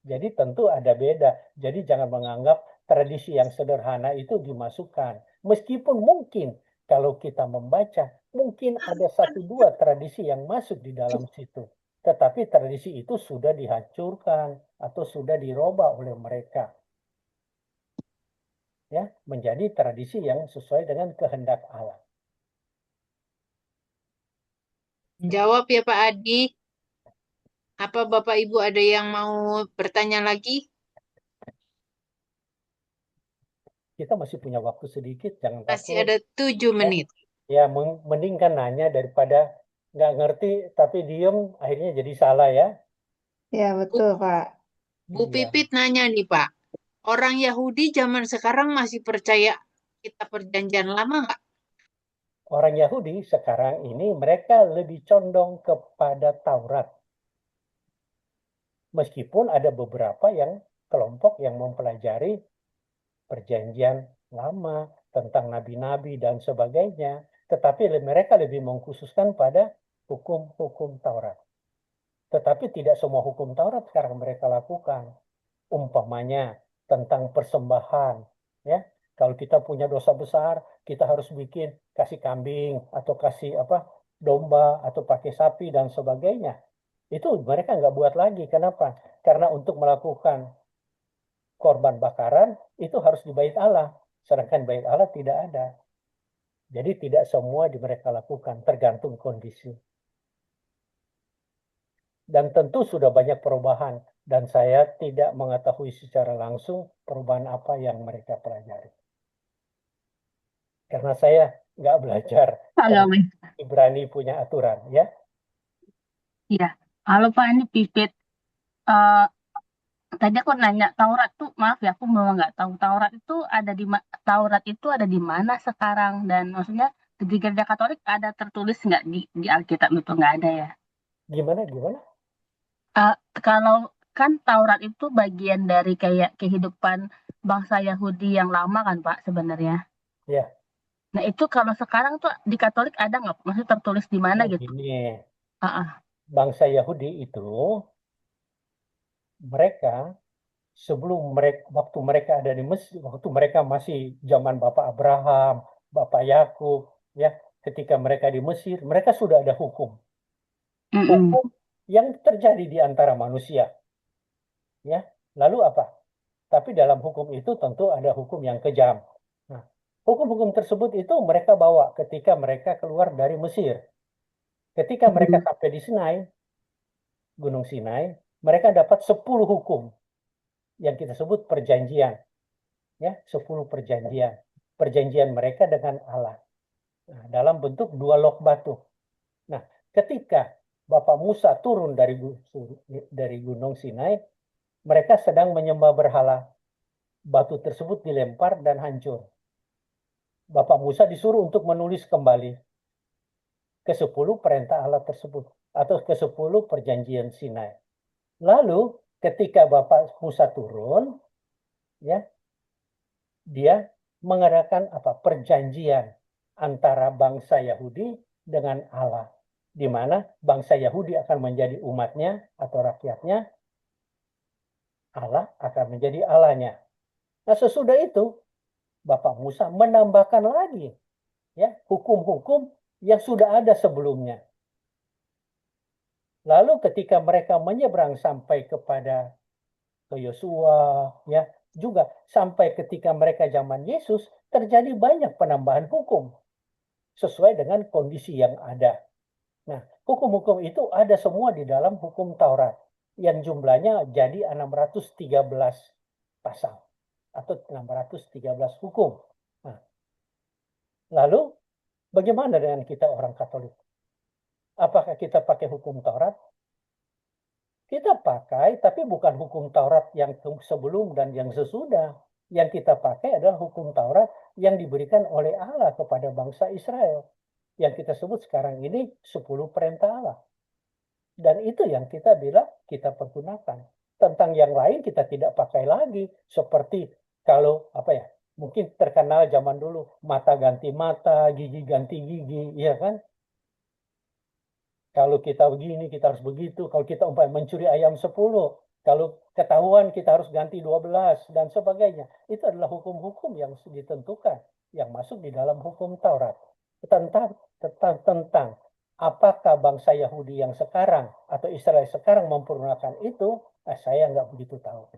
Jadi tentu ada beda. Jadi jangan menganggap tradisi yang sederhana itu dimasukkan. Meskipun mungkin kalau kita membaca, mungkin ada 1-2 tradisi yang masuk di dalam situ. Tetapi tradisi itu sudah dihancurkan atau sudah dirubah oleh mereka. Ya, menjadi tradisi yang sesuai dengan kehendak Allah.
Jawab ya Pak Adi. Apa Bapak Ibu ada yang mau bertanya lagi?
Kita masih punya waktu sedikit, jangan
Masih
takut.
ada 7 menit.
Ya, mending kan nanya daripada nggak ngerti tapi diem akhirnya jadi salah ya.
Ya, betul, Pak.
Bu
Iya.
Pipit nanya nih Pak, orang Yahudi zaman sekarang masih percaya kitab Perjanjian Lama nggak?
Orang Yahudi sekarang ini mereka lebih condong kepada Taurat. Meskipun ada beberapa yang kelompok yang mempelajari Perjanjian Lama tentang nabi-nabi dan sebagainya, tetapi mereka lebih mengkhususkan pada hukum-hukum Taurat. Tetapi tidak semua hukum Taurat sekarang mereka lakukan. Umpamanya tentang persembahan, ya. Kalau kita punya dosa besar, kita harus bikin kasih kambing atau kasih apa domba atau pakai sapi dan sebagainya. Itu mereka nggak buat lagi. Kenapa? Karena untuk melakukan korban bakaran itu harus di bait Allah. Sedangkan bait Allah tidak ada. Jadi tidak semua di mereka lakukan, tergantung kondisi. Dan tentu sudah banyak perubahan. Dan saya tidak mengetahui secara langsung perubahan apa yang mereka pelajari. Karena saya nggak belajar
Halo, Win.
Ibrani punya aturan, ya.
Iya. Halo Pak, ini Pipit. Eh, tadi aku nanya Taurat tuh, maaf ya, aku memang nggak tahu Taurat itu ada di mana sekarang, dan maksudnya di Gereja Katolik ada tertulis nggak di Alkitab itu, nggak ada ya?
Gimana?
Eh, kalau kan Taurat itu bagian dari kayak kehidupan bangsa Yahudi yang lama kan Pak sebenarnya.
Ya,
Nah itu kalau sekarang tuh di Katolik ada nggak? Maksudnya tertulis di mana gitu?
gini.
Ah, ah.
Bangsa Yahudi itu mereka sebelum waktu mereka ada di Mesir, waktu mereka masih zaman Bapak Abraham, Bapak Yakub, ya, ketika mereka di Mesir, mereka sudah ada hukum
Mm-mm.
yang terjadi di antara manusia, ya. Lalu apa? Tapi dalam hukum itu tentu ada hukum yang kejam. Nah, hukum-hukum tersebut itu mereka bawa ketika mereka keluar dari Mesir. Ketika mereka sampai di Sinai, Gunung Sinai, mereka dapat 10 hukum yang kita sebut perjanjian, ya, 10 perjanjian. Perjanjian mereka dengan Allah. Nah, dalam bentuk 2 log batu. Nah, ketika Bapak Musa turun dari Gunung Sinai, mereka sedang menyembah berhala. Batu tersebut dilempar dan hancur. Bapak Musa disuruh untuk menulis kembali ke-10 perintah Allah tersebut atau ke-10 perjanjian Sinai. Lalu ketika Bapak Musa turun, ya, dia mengadakan apa? Perjanjian antara bangsa Yahudi dengan Allah, di mana bangsa Yahudi akan menjadi umatnya atau rakyatnya, Allah akan menjadi Allahnya. Nah, sesudah itu Bapak Musa menambahkan lagi, ya, hukum-hukum yang sudah ada sebelumnya. Lalu ketika mereka menyeberang sampai kepada ke Yosua, ya, juga sampai ketika mereka zaman Yesus, terjadi banyak penambahan hukum sesuai dengan kondisi yang ada. Nah, hukum-hukum itu ada semua di dalam hukum Taurat yang jumlahnya jadi 613 pasal atau 613 hukum. Nah, lalu bagaimana dengan kita orang Katolik? Apakah kita pakai hukum Taurat? Kita pakai, tapi bukan hukum Taurat yang sebelum dan yang sesudah. Yang kita pakai adalah hukum Taurat yang diberikan oleh Allah kepada bangsa Israel. Yang kita sebut sekarang ini 10 perintah Allah. Dan itu yang kita bilang kita pergunakan. Tentang yang lain kita tidak pakai lagi. Seperti kalau apa ya, mungkin terkenal zaman dulu, mata ganti mata, gigi ganti gigi, ya kan? Kalau kita begini, kita harus begitu. Kalau kita umpamanya mencuri ayam 10, kalau ketahuan kita harus ganti 12, dan sebagainya. Itu adalah hukum-hukum yang ditentukan, yang masuk di dalam hukum Taurat. Tentang apakah bangsa Yahudi yang sekarang atau Israel sekarang mempergunakan itu, saya nggak begitu tahu.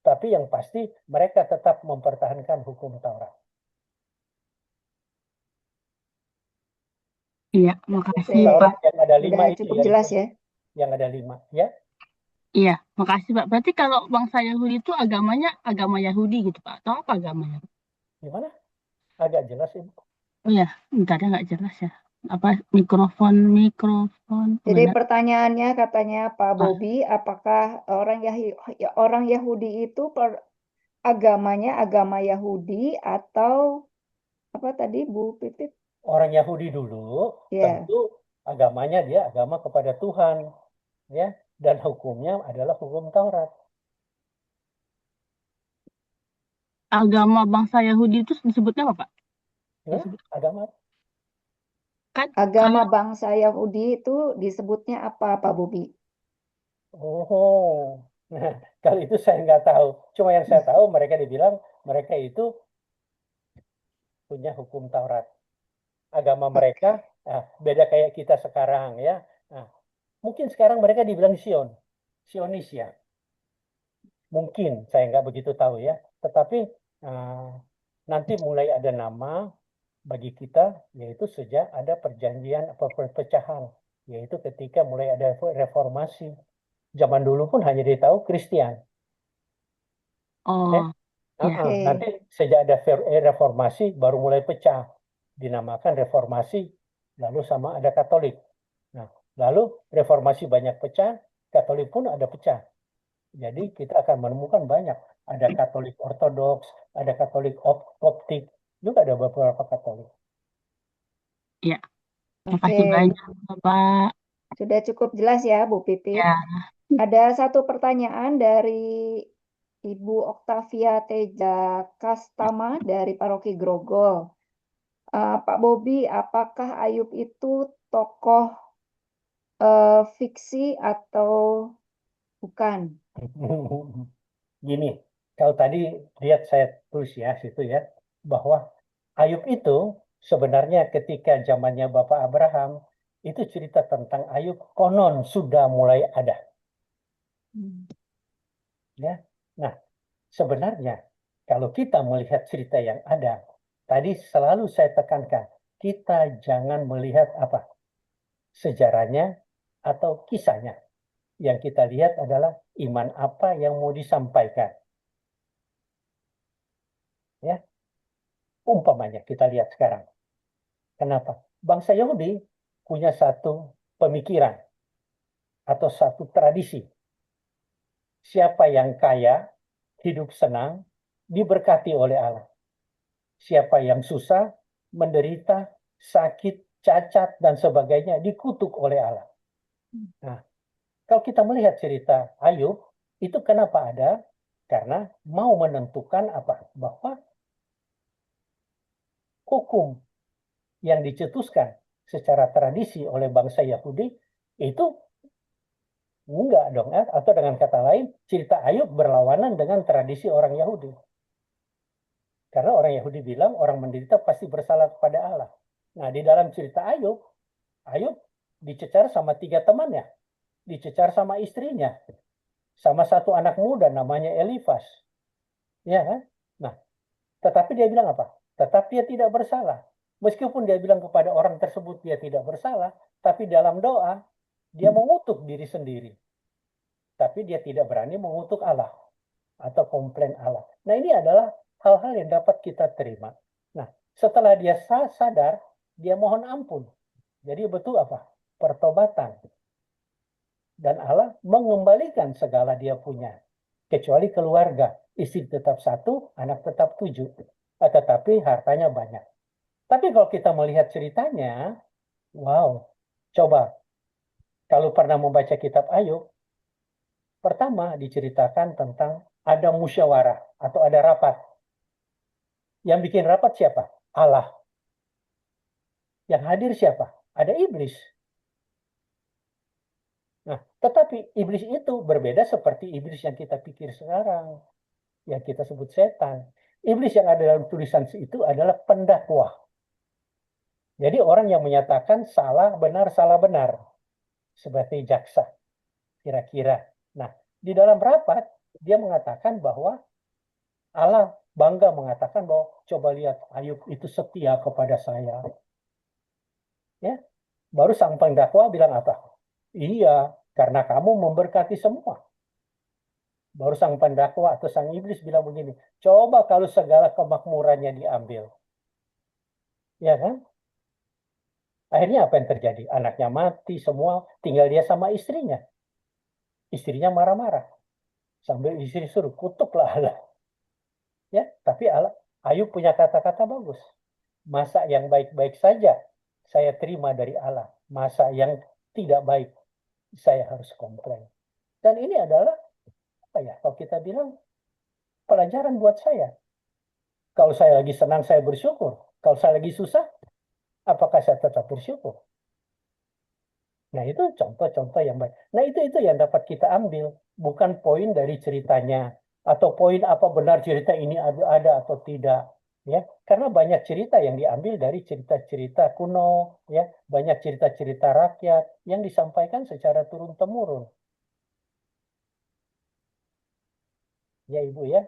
Tapi yang pasti mereka tetap mempertahankan hukum Taurat.
Iya, makasih
Oke.
Pak.
Taurat yang ada 5
Udah
itu
cukup
ya,
jelas ya.
yang ada 5, ya.
Iya, makasih Pak. Berarti kalau bangsa Yahudi itu agamanya agama Yahudi gitu Pak, atau apa agamanya?
Gimana? Agak jelas Ibu.
Oh ya, bentar ya, nggak jelas ya. Apa mikrofon
Jadi
benar.
pertanyaannya katanya Pak
Ah,
Bobi, apakah orang Yahudi itu agamanya agama Yahudi atau apa tadi Bu Pipit?
Orang Yahudi dulu
Ya,
tentu agamanya dia agama kepada Tuhan, ya, dan hukumnya adalah hukum Taurat.
agama bangsa Yahudi itu disebutnya apa Pak?
Ya,
Disebut
agama.
kan
agama
kalau
bangsa Yahudi itu disebutnya apa Pak Bobi?
Oh, nah, kalau itu saya nggak tahu. Cuma yang saya tahu mereka dibilang mereka itu punya hukum Taurat. Agama mereka beda kayak kita sekarang, ya. Nah, Mungkin sekarang mereka dibilang Sionis ya. Mungkin, saya nggak begitu tahu ya. Tetapi nanti mulai ada nama bagi kita, yaitu sejak ada perjanjian atau perpecahan, yaitu ketika mulai ada reformasi. Zaman dulu pun hanya ditahu Kristen.
Oh, ya.
Oke.
Nanti sejak ada reformasi baru mulai pecah, dinamakan reformasi, lalu sama ada Katolik. Nah, lalu reformasi banyak pecah, Katolik pun ada pecah. Jadi kita akan menemukan banyak. Ada Katolik Ortodoks, ada Katolik Koptik, juga ada beberapa Katolik.
Ya, terima
Oke,
kasih banyak, Bapak.
sudah cukup jelas ya, Bu Pipit.
Ya,
Ada satu pertanyaan dari Ibu Oktavia Teja Kastama dari Paroki Grogol. Pak Bobi, apakah Ayub itu tokoh fiksi atau bukan?
Gini, kalau tadi lihat saya tulis ya situ ya, bahwa Ayub itu sebenarnya ketika zamannya Bapak Abraham, itu cerita tentang Ayub konon sudah mulai ada. Ya. Nah, sebenarnya kalau kita melihat cerita yang ada, tadi selalu saya tekankan, kita jangan melihat apa sejarahnya atau kisahnya. Yang kita lihat adalah iman apa yang mau disampaikan. Ya, umpamanya kita lihat sekarang. Kenapa? Bangsa Yahudi punya satu pemikiran atau satu tradisi. Siapa yang kaya, hidup senang, diberkati oleh Allah. Siapa yang susah, menderita, sakit, cacat, dan sebagainya, dikutuk oleh Allah. Nah, kalau kita melihat cerita Ayub, itu kenapa ada? Karena mau menentukan apa? Bahwa hukum yang dicetuskan secara tradisi oleh bangsa Yahudi itu enggak dong, atau dengan kata lain, cerita Ayub berlawanan dengan tradisi orang Yahudi. Karena orang Yahudi bilang orang menderita pasti bersalah kepada Allah. Nah, di dalam cerita Ayub, Ayub dicecar sama 3 temannya, dicecar sama istrinya, sama satu anak muda namanya Elifas. Ya kan? Nah, tetapi dia bilang apa? Tetap dia tidak bersalah. Meskipun dia bilang kepada orang tersebut dia tidak bersalah, tapi dalam doa dia mengutuk diri sendiri. Tapi dia tidak berani mengutuk Allah atau komplain Allah. Nah, ini adalah hal-hal yang dapat kita terima. Nah, setelah dia sadar, dia mohon ampun. Jadi betul apa? Pertobatan. Dan Allah mengembalikan segala dia punya. Kecuali keluarga. Istri tetap 1, anak tetap 7. Tetapi hartanya banyak. Tapi kalau kita melihat ceritanya, wow. Coba, kalau pernah membaca kitab Ayub, pertama diceritakan tentang ada musyawarah atau ada rapat. Yang bikin rapat siapa? Allah. Yang hadir siapa? Ada iblis. Nah, tetapi iblis itu berbeda seperti iblis yang kita pikir sekarang, yang kita sebut setan. Iblis yang ada dalam tulisan itu adalah pendakwah. Jadi orang yang menyatakan salah benar, seperti jaksa, kira-kira. Nah, di dalam rapat dia mengatakan bahwa Allah bangga mengatakan bahwa coba lihat Ayub itu setia kepada saya. Ya, baru sang pendakwa bilang apa? Iya, karena kamu memberkati semua. Baru sang pendakwa atau sang iblis bilang begini, coba kalau segala kemakmurannya diambil. Ya kan? Akhirnya apa yang terjadi? Anaknya mati semua, tinggal dia sama istrinya. Istrinya marah-marah. Sambil istri suruh, kutuklah Allah. Ya, tapi Allah, Ayub punya kata-kata bagus. Masa yang baik-baik saja saya terima dari Allah. Masa yang tidak baik saya harus komplain. Dan ini adalah apa ya? Kalau kita bilang pelajaran buat saya. Kalau saya lagi senang saya bersyukur. Kalau saya lagi susah, apakah saya tetap bersyukur? Nah, itu contoh-contoh yang baik. Nah, itu yang dapat kita ambil, bukan poin dari ceritanya atau poin apa benar cerita ini ada atau tidak. ya, karena banyak cerita yang diambil dari cerita-cerita kuno, ya, banyak cerita-cerita rakyat yang disampaikan secara turun-temurun. Ya, Ibu ya.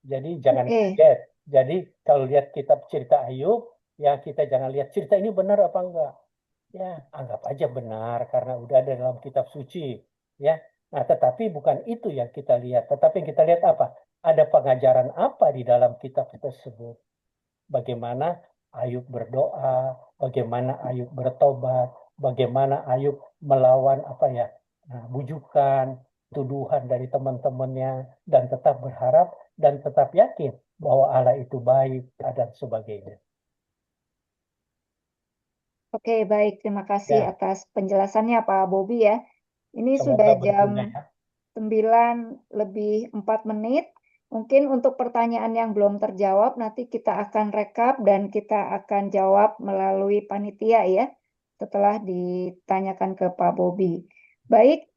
Jadi jangan
Oke.
kaget. Jadi kalau lihat kitab cerita Ayub, ya kita jangan lihat cerita ini benar apa enggak. Ya, anggap aja benar karena udah ada dalam kitab suci, ya. Nah, tetapi bukan itu yang kita lihat. Tetapi yang kita lihat apa? Ada pengajaran apa di dalam kitab tersebut? Bagaimana Ayub berdoa, bagaimana Ayub bertobat, bagaimana Ayub melawan apa ya, bujukan, tuduhan dari teman-temannya, dan tetap berharap dan tetap yakin bahwa Allah itu baik dan sebagainya.
Oke, baik. Terima kasih
Ya,
atas penjelasannya Pak Bobi ya. Ini sudah
semoga
jam
berguna ya.
9:04. Mungkin untuk pertanyaan yang belum terjawab, nanti kita akan rekap dan kita akan jawab melalui panitia ya, setelah ditanyakan ke Pak Bobi. Baik,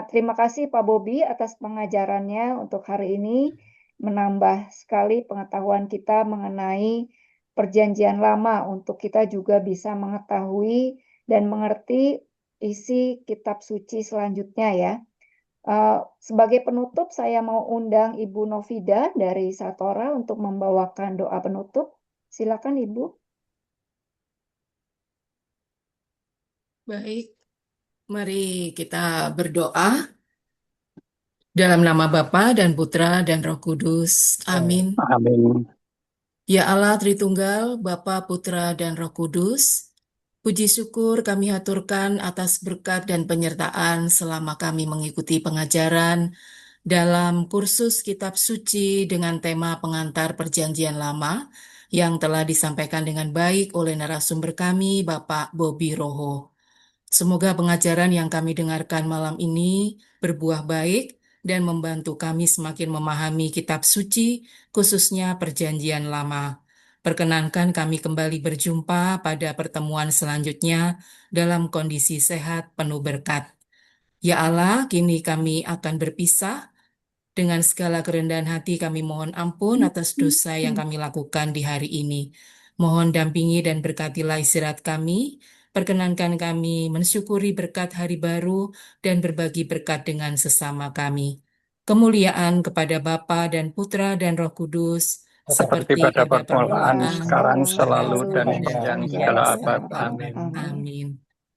terima kasih Pak Bobi atas pengajarannya untuk hari ini, menambah sekali pengetahuan kita mengenai Perjanjian Lama untuk kita juga bisa mengetahui dan mengerti isi kitab suci selanjutnya ya. Sebagai penutup, saya mau undang Ibu Novida dari Satora untuk membawakan doa penutup. Silakan Ibu.
Baik, mari kita berdoa dalam nama Bapa dan Putra dan Roh Kudus. Amin.
Amin.
Ya Allah Tritunggal, Bapa, Putra, dan Roh Kudus, puji syukur kami haturkan atas berkat dan penyertaan selama kami mengikuti pengajaran dalam kursus Kitab Suci dengan tema pengantar Perjanjian Lama yang telah disampaikan dengan baik oleh narasumber kami, Bapak Bobi Roho. Semoga pengajaran yang kami dengarkan malam ini berbuah baik dan membantu kami semakin memahami kitab suci, khususnya Perjanjian Lama. Perkenankan kami kembali berjumpa pada pertemuan selanjutnya dalam kondisi sehat penuh berkat. Ya Allah, kini kami akan berpisah. Dengan segala kerendahan hati kami mohon ampun atas dosa yang kami lakukan di hari ini. Mohon dampingi dan berkatilah istirahat kami. Perkenankan kami mensyukuri berkat hari baru dan berbagi berkat dengan sesama kami. Kemuliaan kepada Bapa dan Putra dan Roh Kudus,
Seperti
seperti
pada
pada
permulaan, sekarang,
permulaan,
selalu, dan
sekarang,
sepanjang
dan
segala abad.
selamanya.
Amin.
Amin.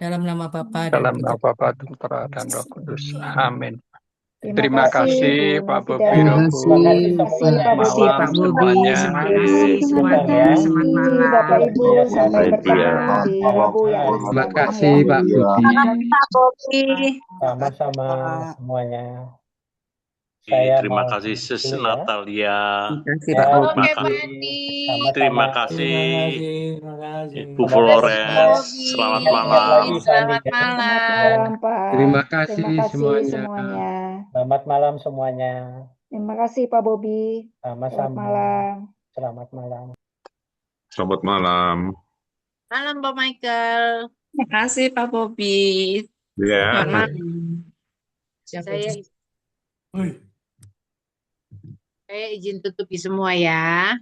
Dalam nama Bapa dan
Dalam nama
Putra
Bapa, Putra, dan Roh Kudus.
Amin.
Amin.
Terima
Terima
kasih
kasih
Ibu
Pak
Novida.
Bobi
Terima
Robo.
Terima kasih
Terima kasih
semuanya.
Pak
kasih
Bobi.
Pak Bobi.
semuanya.
Terima
Terima
kasih semuanya.
ya.
Selamat
kasih
malam.
Bapak Ibu.
Iya,
Sampai
Kak.
bertemu di Rabu yang akan
Terima
datang
kasih
ya.
Pak Bobi.
Pak Bobi.
Sama-sama semuanya.
Terima
Saya mau
kasih
dulu
Sis
ya.
Natalia.
Terima kasih
Ya,
Pak Bobi.
Oke,
Maka-
Pak Andi.
sama-sama.
Terima kasih
Terima kasih.
Bu
Semoga
Flores.
Bobi.
Selamat
ingat-ingat lagi
malam.
Pak Andi.
Selamat
ya.
Selamat
malam.
malam Pak.
Terima kasih
Terima kasih
semuanya.
semuanya.
Selamat malam semuanya.
Terima kasih Pak Bobi. Selamat
Sama-sama.
malam.
Selamat malam.
Selamat malam.
Malam, Pak Michael.
Terima kasih Pak Bobi.
Ya.
Selamat malam.
Saya izin tutupi semua ya.